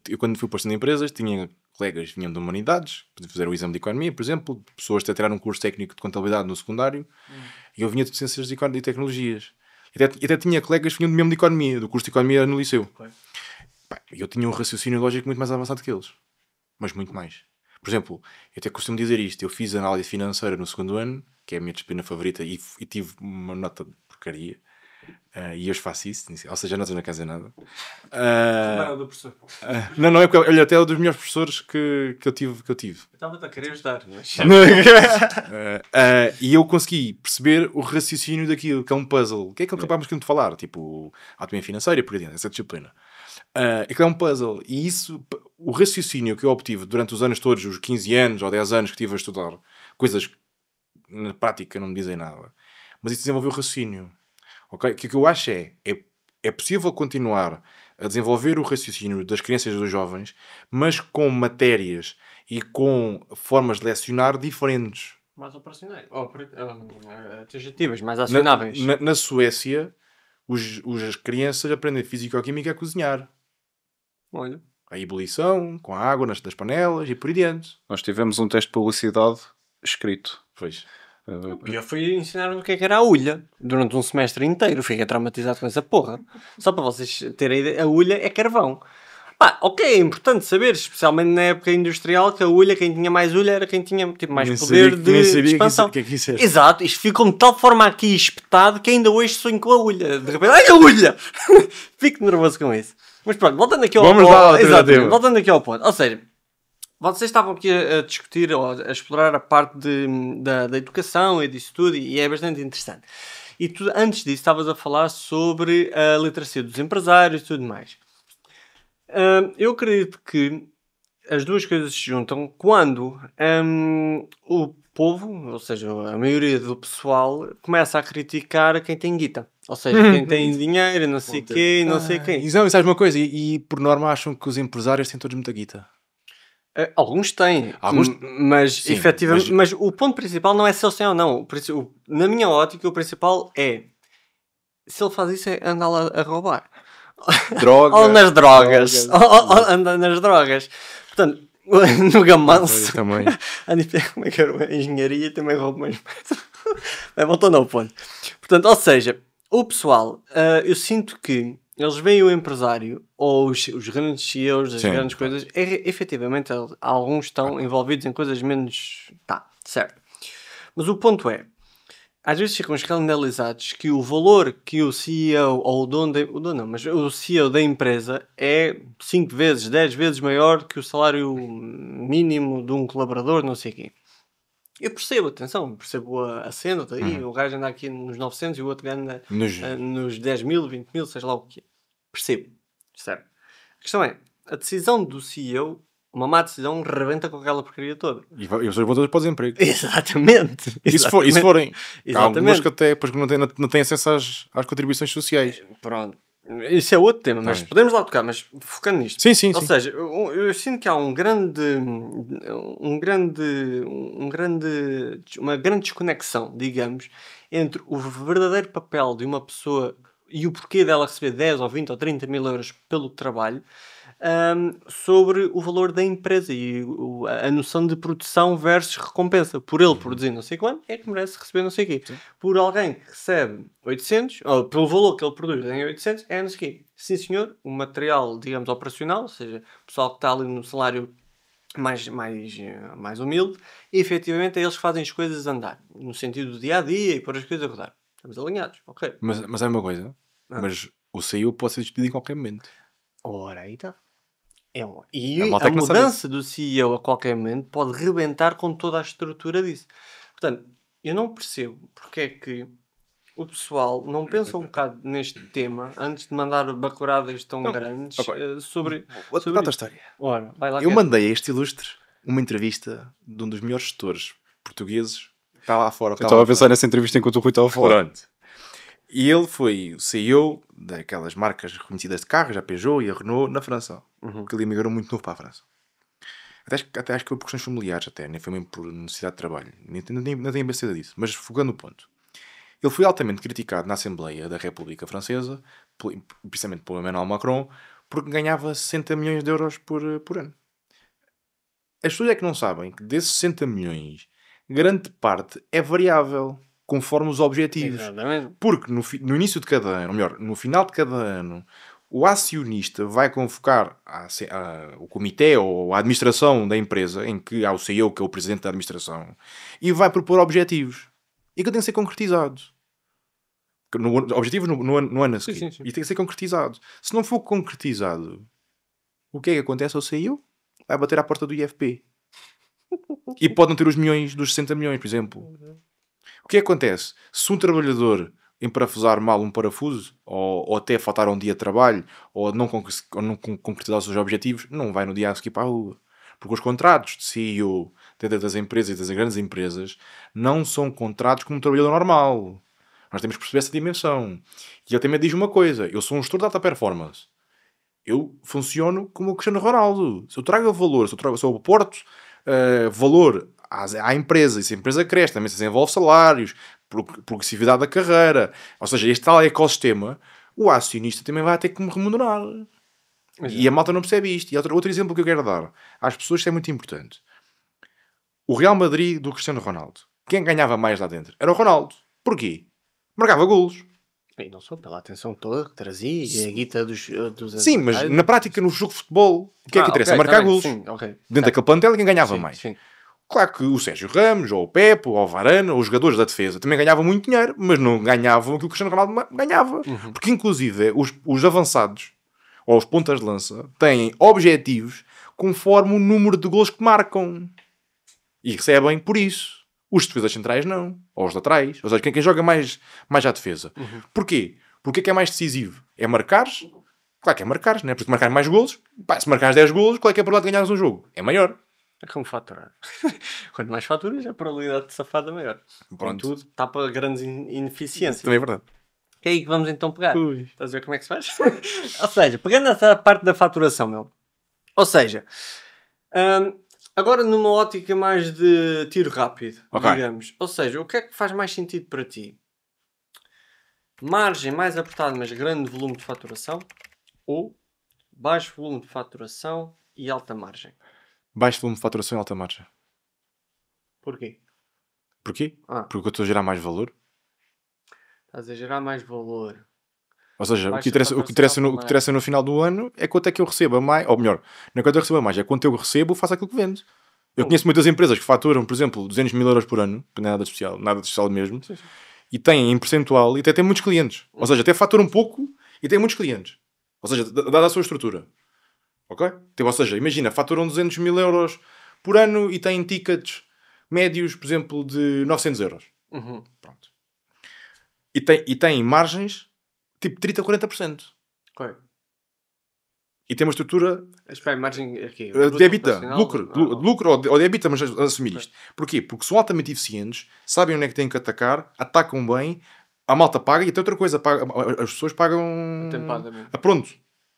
eu quando fui posto em empresas, tinha colegas que vinham de humanidades, fizeram o exame de economia, por exemplo, pessoas que tiraram um curso técnico de contabilidade no secundário, e eu vinha de ciências de tecnologias. E até tinha colegas que vinham mesmo de economia, do curso de economia no liceu. Eu tinha um raciocínio lógico muito mais avançado que eles. Mas muito mais. Por exemplo, eu até costumo dizer isto, eu fiz análise financeira no segundo ano, que é a minha disciplina favorita, e tive uma nota de porcaria. E hoje faço isso, ou seja, não estou na casa nada. Do professor. Não é porque olha, até é um dos melhores professores que eu tive. Eu estava a querer ajudar, mas... E eu consegui perceber o raciocínio daquilo, que é um puzzle. Que é aquilo que acabámos de falar, tipo autonomia financeira, por exemplo, essa disciplina. Aquilo é um puzzle. E isso, o raciocínio que eu obtive durante os anos todos, os 15 anos ou 10 anos que estive a estudar, coisas que na prática não me dizem nada, mas isso desenvolveu o raciocínio. Okay? O que eu acho é possível continuar a desenvolver o raciocínio das crianças e dos jovens, mas com matérias e com formas de lecionar diferentes. Mais operacionais. Adjetivas, mais acionáveis. Na Suécia, as crianças aprendem fisicoquímica a cozinhar. Olha. A ebulição, com a água das panelas e por aí diante. Nós tivemos um teste de publicidade escrito. Pois. Eu fui ensinar o que era a ulha durante um semestre inteiro. Fiquei traumatizado com essa porra. Só para vocês terem ideia, a ulha é carvão. Pá, ok, é importante saber, especialmente na época industrial, que a ulha, quem tinha mais ulha era quem tinha tipo, mais poder de expansão. Que é Exato, isto ficou de tal forma aqui espetado que ainda hoje sonho com a ulha. De repente, ai a ulha! Fico nervoso com isso. Mas pronto, voltando aqui ao ponto. Exatamente, voltando aqui ao ponto. Ou seja, vocês estavam aqui a discutir ou a explorar a parte da educação e disso tudo, e é bastante interessante. E tu, antes disso, estavas a falar sobre a literacia dos empresários e tudo mais. Eu acredito que as duas coisas se juntam quando o povo, ou seja, a maioria do pessoal, começa a criticar quem tem guita. Ou seja, quem tem dinheiro, não sei quê, não sei quem. Não, sabes uma coisa? E por norma acham que os empresários têm todos muita guita. Alguns têm, mas sim, efetivamente, mas o ponto principal não é se eles têm ou não. Na minha ótica, o principal é se ele faz isso é andar lá a roubar. Ou nas drogas. Ou anda nas drogas. Portanto, no gamanço. Também. Como é que era? A engenharia também rouba mais. Voltando ao ponto. Portanto, ou seja, o pessoal, eu sinto que eles veem o empresário ou os grandes CEOs das Sim, grandes claro. coisas, efetivamente alguns estão envolvidos em coisas menos. Tá, certo. Mas o ponto é, às vezes ficam escandalizados que o valor que o CEO ou o dono não, mas o CEO da empresa é 5 vezes, 10 vezes maior que o salário mínimo de um colaborador, não sei quê. Eu percebo, atenção, percebo a cena daí, o gajo anda aqui nos 900 e o outro anda Nos- nos 10 mil, 20 mil, seja lá o que é. Percebo, certo? A questão é, a decisão do CEO, uma má decisão, rebenta com aquela porcaria toda. E as pessoas vão todas para o desemprego. Exatamente. E se forem? Há algumas Exatamente. que até depois não têm acesso às contribuições sociais. Pronto. Isso é outro tema, mas Pois. podemos lá tocar, mas focando nisto. Sim, sim, Ou sim. seja, eu sinto que há uma grande desconexão, digamos, entre o verdadeiro papel de uma pessoa e o porquê dela receber 10 ou 20 ou 30 mil euros pelo trabalho, sobre o valor da empresa e a noção de produção versus recompensa. Por ele produzir não sei quanto, é que merece receber não sei o quê. Por alguém que recebe 800, ou pelo valor que ele produz em 800, é não sei o quê. Sim senhor, o material, digamos, operacional, ou seja, o pessoal que está ali no salário mais humilde, e efetivamente é eles que fazem as coisas andar, no sentido do dia-a-dia e pôr as coisas a rodar. Estamos alinhados, ok. Mas é uma coisa. Ah. Mas o CEO pode ser despedido em qualquer momento. Ora, aí está. A E malta a é que não sabe mudança do CEO a qualquer momento pode rebentar com toda a estrutura disso. Portanto, eu não percebo porque é que o pessoal não pensa um bocado neste tema antes de mandar bacuradas tão Não, grandes ok. sobre Outra isso. história. Ora, vai lá Eu que é mandei a este ilustre uma entrevista de um dos melhores gestores portugueses. Está lá fora. Eu estava a pensar nessa entrevista enquanto o Rui estava a falar. Pronto. E ele foi o CEO daquelas marcas reconhecidas de carros, a Peugeot e a Renault, na França. Porque ele emigrou muito novo para a França. Até acho que foi por questões familiares, até, nem foi mesmo por necessidade de trabalho. Não tenho bem certeza disso. Mas focando no ponto. Ele foi altamente criticado na Assembleia da República Francesa, precisamente por Emmanuel Macron, porque ganhava 60 milhões de euros por ano. As pessoas é que não sabem que desses 60 milhões, grande parte é variável, conforme os objetivos. Exatamente. Porque no início de cada ano, ou melhor, no final de cada ano, o acionista vai convocar o comitê ou a administração da empresa, em que há o CEO, que é o presidente da administração, e vai propor objetivos. E que têm que ser concretizados. Objetivos no ano a seguir. Sim, sim. E tem que ser concretizado. Se não for concretizado, o que é que acontece ao CEO? Vai bater à porta do IFP. E pode não ter os milhões dos 60 milhões, por exemplo. O que acontece? Se um trabalhador emparafusar mal um parafuso, ou até faltar um dia de trabalho, ou não concretizar os seus objetivos, não vai no dia a seguir para a rua. Porque os contratos de CEO dentro das empresas e das grandes empresas não são contratos como um trabalhador normal. Nós temos que perceber essa dimensão. E ele também diz uma coisa: eu sou um gestor de alta performance. Eu funciono como o Cristiano Ronaldo. Se eu trago valor, se eu aporto valor à empresa, e se a empresa cresce, também se desenvolve salários, progressividade da carreira, ou seja, este tal ecossistema, o acionista também vai ter que me remunerar. E a malta não percebe isto. E outro exemplo que eu quero dar às pessoas, isto é muito importante. O Real Madrid do Cristiano Ronaldo. Quem ganhava mais lá dentro? Era o Ronaldo. Porquê? Marcava golos. E não só pela atenção toda que trazia e a guita dos Sim, mas adversários. na prática, no jogo de futebol, o que é que interessa? ok, Marcar tá bem, golos. sim, ok. Dentro daquele plantel, quem ganhava Sim, mais? sim. Claro que o Sérgio Ramos, ou o Pepe, ou o Varane, ou os jogadores da defesa também ganhavam muito dinheiro, mas não ganhavam aquilo que o Cristiano Ronaldo ganhava. Porque, inclusive, os avançados, ou os pontas de lança, têm objetivos conforme o número de golos que marcam. E recebem por isso. Os defesas centrais não. Ou os laterais. Ou seja, quem joga mais à defesa. Porquê? Porque é que é mais decisivo? É marcares? Claro que é marcares, né? Porque marcar mais golos, se marcares 10 golos, qual é que é a probabilidade de ganhares um jogo? É maior. É como faturar. Quanto mais faturas, a probabilidade de safada é maior. Pronto. Tudo tapa grandes ineficiências. Também é verdade. Que é aí que vamos então pegar. Ui. Estás a ver como é que se faz? Ou seja, pegando essa parte da faturação, meu. Ou seja, agora numa ótica mais de tiro rápido, Ok. digamos. Ou seja, o que é que faz mais sentido para ti? Margem mais apertada, mas grande volume de faturação? Ou baixo volume de faturação e alta margem? Baixo volume de faturação e alta margem. Porquê? Porquê? Ah. Porque eu estou a gerar mais valor. Estás a gerar mais valor. Ou seja, o Baixa que interessa, o que interessa, no, o que interessa no final do ano é quanto é que eu recebo a mais, ou melhor, não é quanto eu recebo a mais, é quanto eu recebo, faço aquilo que vendo. Eu conheço muitas empresas que faturam, por exemplo, 200 mil euros por ano, nada de especial mesmo, Sim, sim. e têm em percentual, e até têm muitos clientes. Ou seja, até faturam pouco e têm muitos clientes. Ou seja, dada a sua estrutura. Ok? Tipo, ou seja, imagina, faturam 200 mil euros por ano e têm tickets médios, por exemplo, de 900 euros. Uhum. Pronto. E têm margens tipo 30% a 40%. Ok. E tem uma estrutura Espera, margem aqui. de EBITDA, lucro ou de EBITDA, mas assumir isto. Porquê? Porque são altamente eficientes, sabem onde é que têm que atacar, atacam bem, a malta paga e até outra coisa, as pessoas pagam Atempadamente. a pronto.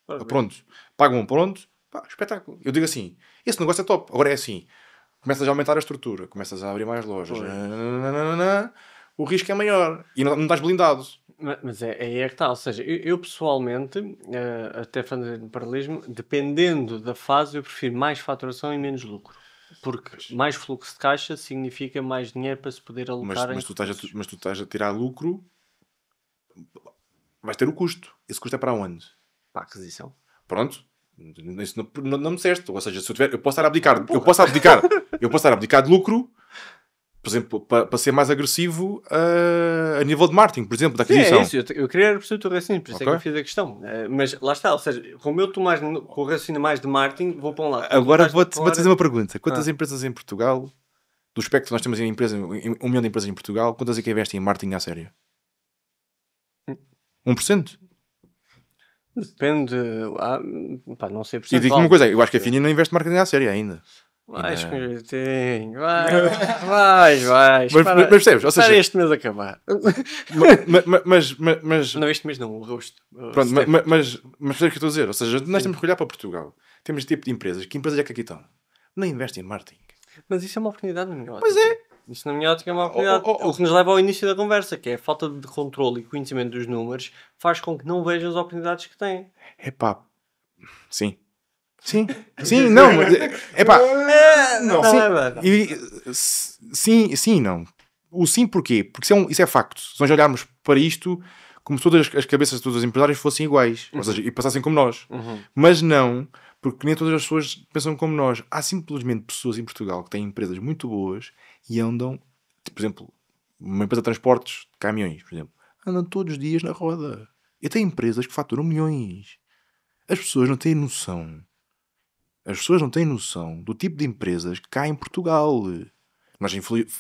Ora A bem. pronto. Pagam a pronto, pá, espetáculo. Eu digo assim, esse negócio é top. Agora é assim, começas a aumentar a estrutura, começas a abrir mais lojas, Pois. o risco é maior e não estás blindado. Mas aí é que está, ou seja, eu pessoalmente, até fazendo paralelismo, dependendo da fase, eu prefiro mais faturação e menos lucro. Porque mais fluxo de caixa significa mais dinheiro para se poder alocar em recursos. Mas tu estás a tirar lucro, vais ter o custo. Esse custo é para onde? Para a aquisição. Pronto. Isso não me disseste. Ou seja, se eu tiver, eu posso estar a abdicar. Eu posso estar a abdicar de lucro, por exemplo, para ser mais agressivo a nível de marketing, por exemplo, da Sim, aquisição. é isso. Eu queria perceber o teu raciocínio, por isso é que Ok. eu fiz a questão. Mas lá está, ou seja, como eu estou mais com o raciocínio mais de marketing, vou para um lado. Agora Tu vou-te estás fazer uma pergunta. Quantas Ah. empresas em Portugal, do espectro que nós temos em 1 milhão de empresas em Portugal, quantas é que investem em marketing à sério? 1%? Depende. Pá, não sei E digo-te percentual. uma coisa, eu acho que a Fini não investe em marketing à sério ainda. Vais, Ainda- coitinho, vais. Mas percebes? Ou Para seja, este mês acabar. mas Não, este mês não, o rosto. pronto, mas percebes o que eu estou a dizer? Ou seja, nós temos que olhar para Portugal. Temos este tipo de empresas. Que empresas é que aqui estão? Não investem em marketing. Mas isso é uma oportunidade na minha ótica. Pois é. Isso na minha ótica é uma oportunidade. O que nos leva ao início da conversa, que é a falta de controle e conhecimento dos números, faz com que não vejam as oportunidades que têm. Epá, sim. Sim, não, mas, epá, Não, sim, não. sim e não. O sim porquê? Porque isso é facto. Se nós olharmos para isto como se todas as cabeças de todos os empresários fossem iguais, ou seja, e passassem como nós. Mas não, porque nem todas as pessoas pensam como nós. Há simplesmente pessoas em Portugal que têm empresas muito boas e andam, por exemplo, uma empresa de transportes de caminhões, por exemplo, andam todos os dias na roda. E tem empresas que faturam milhões. As pessoas não têm noção. As pessoas não têm noção do tipo de empresas que cá em Portugal.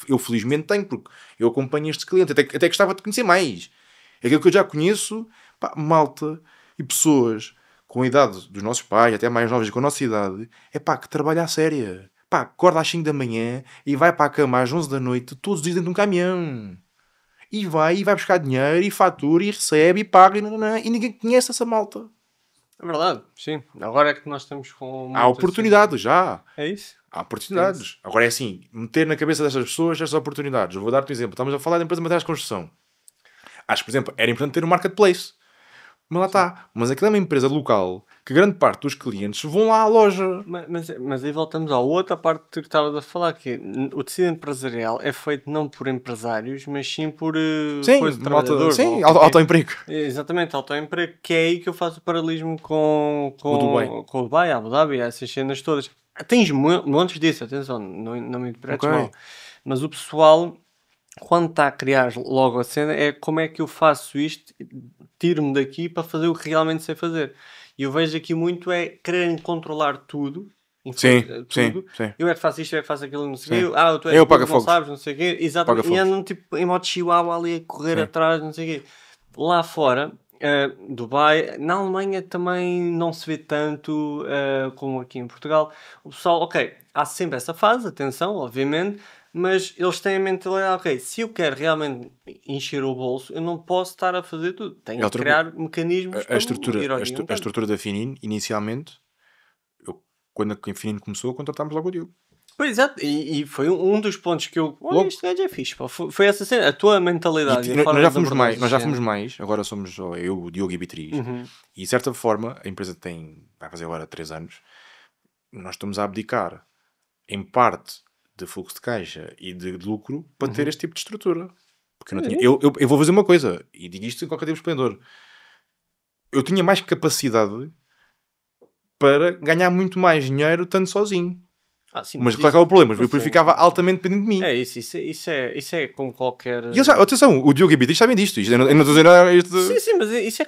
Eu felizmente tenho, porque eu acompanho estes clientes. Até gostava de conhecer mais. Aquilo que eu já conheço, pá, malta e pessoas com a idade dos nossos pais, até mais novas com a nossa idade, é pá, que trabalha a séria. Pá, acorda às 5 da manhã e vai para a cama às 11 da noite, todos os dias dentro de um caminhão. E vai buscar dinheiro, e fatura, e recebe, e paga, e ninguém conhece essa malta. É verdade, sim. Agora é que nós estamos com. Há oportunidades, já. É isso? Há oportunidades. Agora é assim, meter na cabeça destas pessoas estas oportunidades. Eu vou dar-te um exemplo. Estamos a falar de empresa de materiais de construção. Acho que, por exemplo, era importante ter um marketplace. Mas lá está. Mas aquilo é uma empresa local que grande parte dos clientes vão lá à loja. Mas aí voltamos à outra parte que estavas a falar, que o tecido empresarial é feito não por empresários, mas sim por Sim, coisa de trabalhadores. sim, ou autoemprego. Exatamente, autoemprego, que é aí que eu faço o paralelismo com o Dubai, Abu Dhabi, essas cenas todas. Tens montes disso, atenção, não me interpretes mal. Mas o pessoal, quando está a criar logo a cena, é como é que eu faço isto, tiro-me daqui para fazer o que realmente sei fazer. E eu vejo aqui muito é quererem controlar tudo. Sim. Eu é que faço isto, eu é que faço aquilo, não sei o quê. Tu eu pago não fogos. sabes, não sei o quê. Exatamente. E andam tipo em modo chihuahua ali a correr atrás, não sei o quê. Lá fora, Dubai, na Alemanha também não se vê tanto como aqui em Portugal. O pessoal, ok, há sempre essa fase, atenção, obviamente, mas eles têm a mentalidade, ok, se eu quero realmente encher o bolso, eu não posso estar a fazer tudo. Tenho que criar mecanismos para ir ao guião. A estrutura da Finin, inicialmente, quando a Finin começou, contratámos logo o Diogo. Pois, exato, e foi um dos pontos que eu... Olha, este gajo é fixe, pá. Foi essa cena, a tua mentalidade. Nós já fomos mais, agora somos eu, o Diogo e a Beatriz. E de certa forma, a empresa vai fazer agora 3 anos, nós estamos a abdicar, em parte, de fluxo de caixa e de lucro para ter este tipo de estrutura. Porque eu vou fazer uma coisa, e digo isto em qualquer tipo de esplendor. eu tinha mais capacidade para ganhar muito mais dinheiro estando sozinho. Sim, Mas qual é que é o problema? Eu sim. ficava altamente dependente de mim. Isso é como qualquer... E atenção, o Diogo e a Beatriz sabem disto. Eu não estou a dizer nada. Sim, mas isso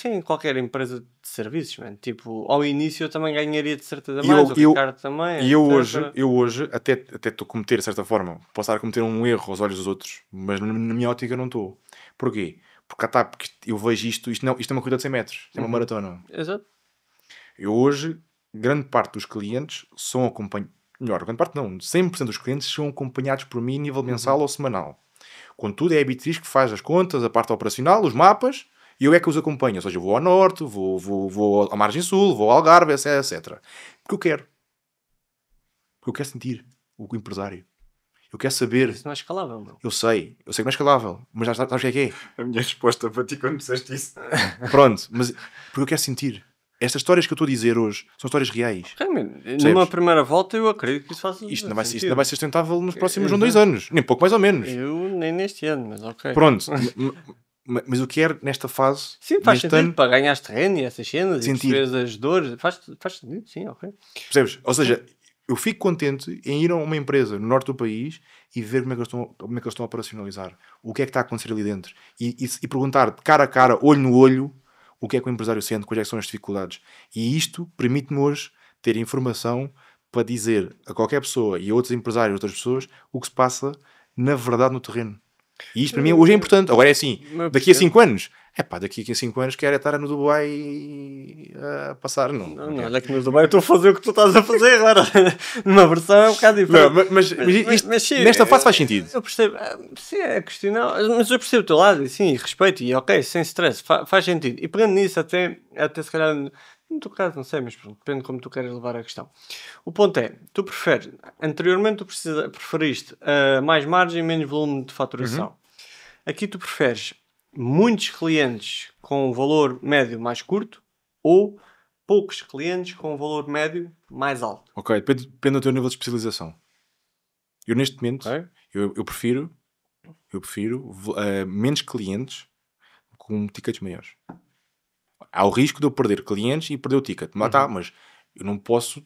é em qualquer empresa de serviços, mano. Tipo, ao início eu também ganharia de certeza mais, o Ricardo também. E eu etc. hoje até estou a cometer, de certa forma, posso estar a cometer um erro aos olhos dos outros, mas na minha ótica não estou. Porquê? Porque eu vejo isto é uma corrida de 100 metros, isto é uma maratona. Exato. Eu hoje, grande parte dos clientes são acompanhados, melhor, grande parte não, 100% dos clientes são acompanhados por mim a nível mensal ou semanal. Contudo, é a Beatriz que faz as contas, a parte operacional, os mapas, e eu é que os acompanho. Ou seja, eu vou ao norte, vou à margem sul, vou ao Algarve, etc. Porque eu quero. Porque eu quero sentir o empresário. Eu quero saber. Isso não é escalável, não. Eu sei que não é escalável, mas já sabes o que é? A minha resposta para ti quando disseste isso. Pronto, mas porque eu quero sentir. Estas histórias que eu estou a dizer hoje são histórias reais. Numa primeira volta eu acredito que isso faça Isto não vai ser sustentável nos próximos 2 anos. Nem pouco mais ou menos. Eu nem neste ano, mas ok. Pronto. Mas eu quero nesta fase. Sim, faz neste sentido ano, para ganhar terreno e essas cenas sentir. e perceberes as dores. Faz sentido, sim, ok. Percebes? Ou seja, eu fico contente em ir a uma empresa no norte do país e ver como é que eles estão a operacionalizar. O que é que está a acontecer ali dentro. E perguntar de cara a cara, olho no olho, o que é que o empresário sente, quais é que são as dificuldades. E isto permite-me hoje ter informação para dizer a qualquer pessoa e a outros empresários, outras pessoas, o que se passa na verdade no terreno. E isto para mim hoje é importante. Agora é assim, daqui a 5 anos, daqui a 5 anos quero estar no Dubai a passar. Não, olha que no Dubai eu estou a fazer o que tu estás a fazer agora. Numa versão é um bocado diferente. Não, mas sim, nesta fase faz sentido. Eu percebo, sim, é questionável, mas eu percebo o teu lado, e sim, respeito, e ok, sem stress, faz sentido. E pegando nisso, até se calhar, no teu caso, não sei, mas pronto, depende de como tu queres levar a questão. O ponto é, tu preferes, anteriormente tu preferiste mais margem e menos volume de faturação. Aqui tu preferes muitos clientes com um valor médio mais curto ou poucos clientes com um valor médio mais alto? Ok, depende do teu nível de especialização. Eu neste momento, eu prefiro menos clientes com tickets maiores. Há o risco de eu perder clientes e perder o ticket. Mas eu não posso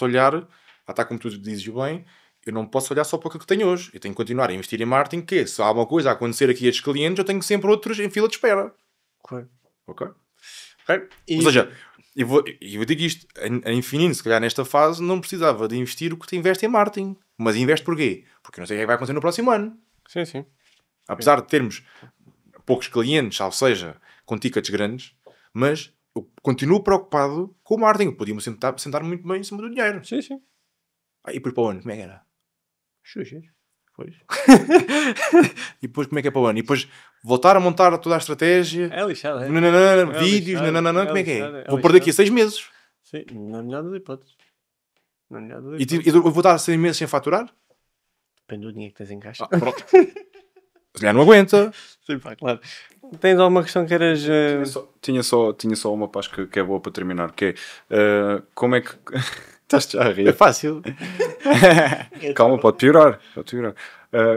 olhar, está como tu dizes bem, eu não posso olhar só para o que tenho hoje. Eu tenho que continuar a investir em marketing, que se há alguma coisa a acontecer aqui a estes clientes, eu tenho sempre outros em fila de espera. Ok? Ou seja, eu digo isto, a Infinine, se calhar nesta fase, não precisava de investir o que te investe em marketing. Mas investe porquê? Porque eu não sei o que é que vai acontecer no próximo ano. Sim. Apesar de termos poucos clientes, ou seja, com tickets grandes, mas eu continuo preocupado com o marketing. Podíamos sentar muito bem em cima do dinheiro. Sim. E depois para o ano, como é que era? Xuxas. Pois. E depois como é que é para o ano? E depois voltar a montar toda a estratégia. É lixado, vídeos, como é que é? Vou perder aqui 6 meses. Sim, na melhor das hipóteses. E eu vou estar 6 meses sem faturar? Depende do dinheiro que tens em caixa. Pronto. Se calhar não aguenta. Sim, pá, claro. Tens alguma questão que queiras... Tinha só uma paz que é boa para terminar, que é como é que... Estás-te já a rir? É fácil. Calma, pode piorar.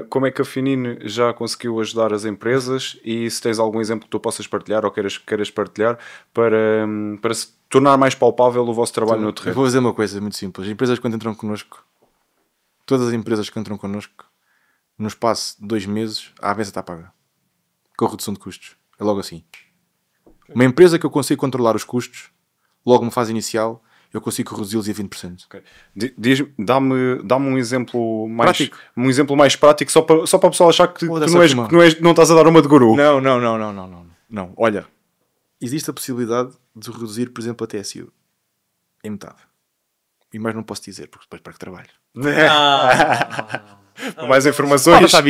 Como é que a Finine já conseguiu ajudar as empresas e se tens algum exemplo que tu possas partilhar ou queiras partilhar para se tornar mais palpável o vosso trabalho no terreno? Eu vou dizer uma coisa muito simples. As empresas quando entram connosco, todas as empresas que entram connosco, no espaço de 2 meses, a avesa está paga. Com redução de custos. É logo assim. Uma empresa que eu consigo controlar os custos, logo uma fase inicial, eu consigo reduzi-los em 20%. Okay. Dá-me um exemplo mais prático. Um exemplo mais prático, só para o pessoal achar que não estás a dar uma de guru. Não. Olha, existe a possibilidade de reduzir, por exemplo, a TSU em metade. E mais não posso dizer, porque depois para que trabalho. Mais informações. Mata-se à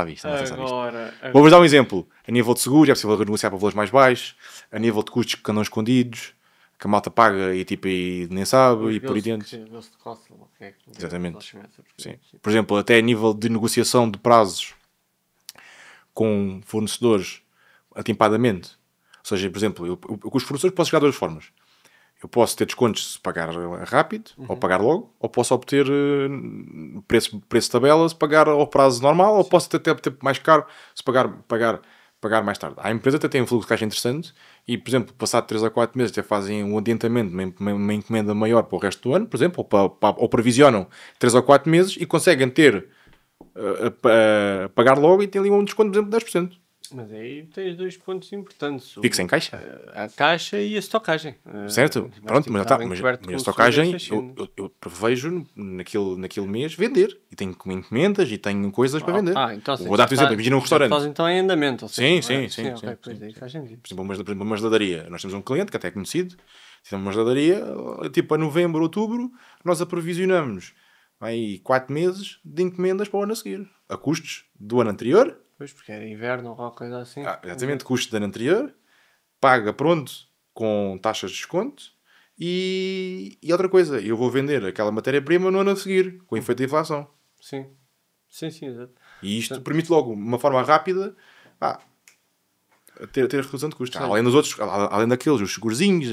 vista. Vou-vos dar um exemplo. A nível de seguros, é possível renegociar para valores mais baixos. A nível de custos que andam escondidos, que a malta paga e nem sabe, e por aí dentro. Exatamente. Sim. Por exemplo, até a nível de negociação de prazos com fornecedores atempadamente. Ou seja, por exemplo, eu com os fornecedores posso chegar de 2 formas. Eu posso ter descontos se pagar rápido, ou pagar logo, ou posso obter preço de tabela se pagar ao prazo normal, ou posso até ter mais caro se pagar pagar mais tarde. Há empresas que até têm um fluxo de caixa interessante e, por exemplo, passado 3 ou 4 meses até fazem um adiantamento, uma encomenda maior para o resto do ano, por exemplo, ou provisionam 3 ou 4 meses e conseguem ter pagar logo e tem ali um desconto, por exemplo, de 10%. Mas aí tens 2 pontos importantes. Fica sem caixa. A caixa e a estocagem. Certo? Pronto, mas a estocagem eu prevejo naquele mês vender. E tenho encomendas e tenho coisas para vender. Então, vou dar-te um exemplo. Imagina um restaurante. Estás então em andamento. Sim. Ok, pois aí faz sentido. Por exemplo, uma geladaria. Nós temos um cliente que até é conhecido. Temos uma geladaria, tipo a novembro, outubro, nós aprovisionamos aí 4 meses de encomendas para o ano a seguir. A custos do ano anterior. Pois, porque era inverno ou qualquer coisa assim. Exatamente, custos do ano anterior. Paga pronto com taxas de desconto. E outra coisa, eu vou vender aquela matéria-prima no ano a seguir, com efeito de inflação. Sim, exato. E isto permite logo, uma forma rápida, ter redução de custos. Além dos outros, além daqueles, os segurzinhos,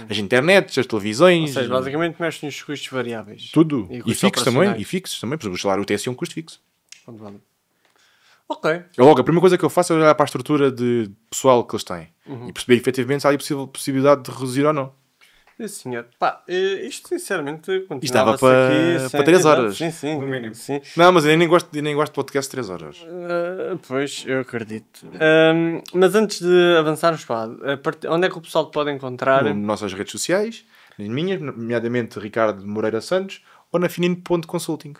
as internets, as televisões. Ou seja, basicamente mexe nos custos variáveis. Tudo. E fixos também. Por exemplo, o salário UTS é um custo fixo. Ok. Logo, a primeira coisa que eu faço é olhar para a estrutura de pessoal que eles têm. E perceber efetivamente se há aí possibilidade de reduzir ou não. Sim, senhor. Isto sinceramente Isto estava para 3 horas. Sim. Não, mas eu nem gosto de podcast de 3 horas. Pois, eu acredito. Mas antes de avançarmos, onde é que o pessoal te pode encontrar? Nas nossas redes sociais, nas minhas, nomeadamente Ricardo Moreira Santos, ou na finino.consulting.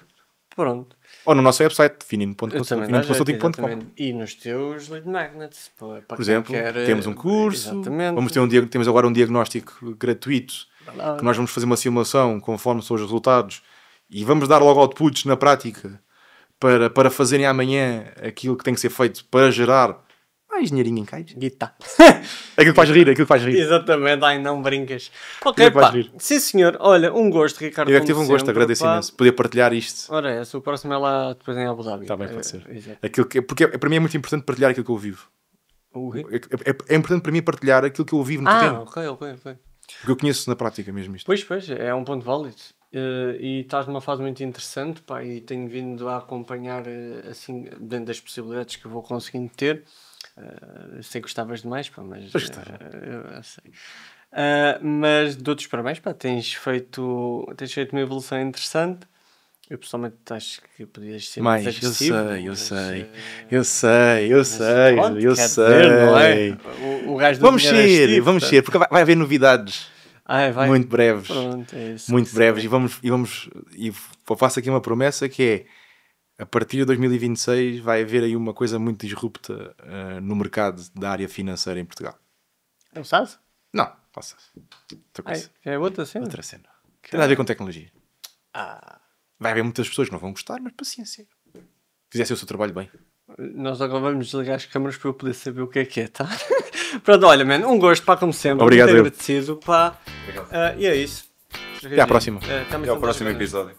Pronto. Ou no nosso website, finino.consulting.com. E nos teus lead magnets. Por exemplo, temos um curso, temos agora um diagnóstico gratuito, que nós vamos fazer uma simulação conforme são os resultados e vamos dar logo outputs na prática para fazerem amanhã aquilo que tem que ser feito para gerar mais dinheirinho em caixa. Guita. Aquilo que faz rir. Exatamente, não brincas. Ok, sim senhor. Olha, um gosto, Ricardo. Eu é que tive um gosto, agradeço imenso poder partilhar isto. Ora, o próximo é lá depois em Abu Dhabi. Está bem, pode ser. Porque para mim é muito importante partilhar aquilo que eu vivo. É importante para mim partilhar aquilo que eu vivo no terreno. Ok. Porque eu conheço na prática mesmo isto. Pois, é um ponto válido. E estás numa fase muito interessante, e tenho vindo a acompanhar, assim, dentro das possibilidades que eu vou conseguindo ter. Sei que gostavas demais, mas eu sei. Mas dou-te os parabéns, tens feito uma evolução interessante. Eu pessoalmente acho que podias ser mais agressivo. Eu sei. Não é? O gajo do vamos ser, porque vai haver novidades muito breves. Pronto, é isso. Muito breves. E faço aqui uma promessa que é: a partir de 2026 vai haver aí uma coisa muito disrupta no mercado da área financeira em Portugal. É o SaaS? Não, faça. É outra cena? Outra cena. Tem nada a ver com tecnologia. Vai haver muitas pessoas que não vão gostar, mas paciência. Fizessem o seu trabalho bem. Nós agora vamos desligar as câmaras para eu poder saber o que é, tá? Pronto, olha, man, um gosto, como sempre. Obrigado. Muito agradecido, E é isso. Até à próxima. Até ao próximo episódio.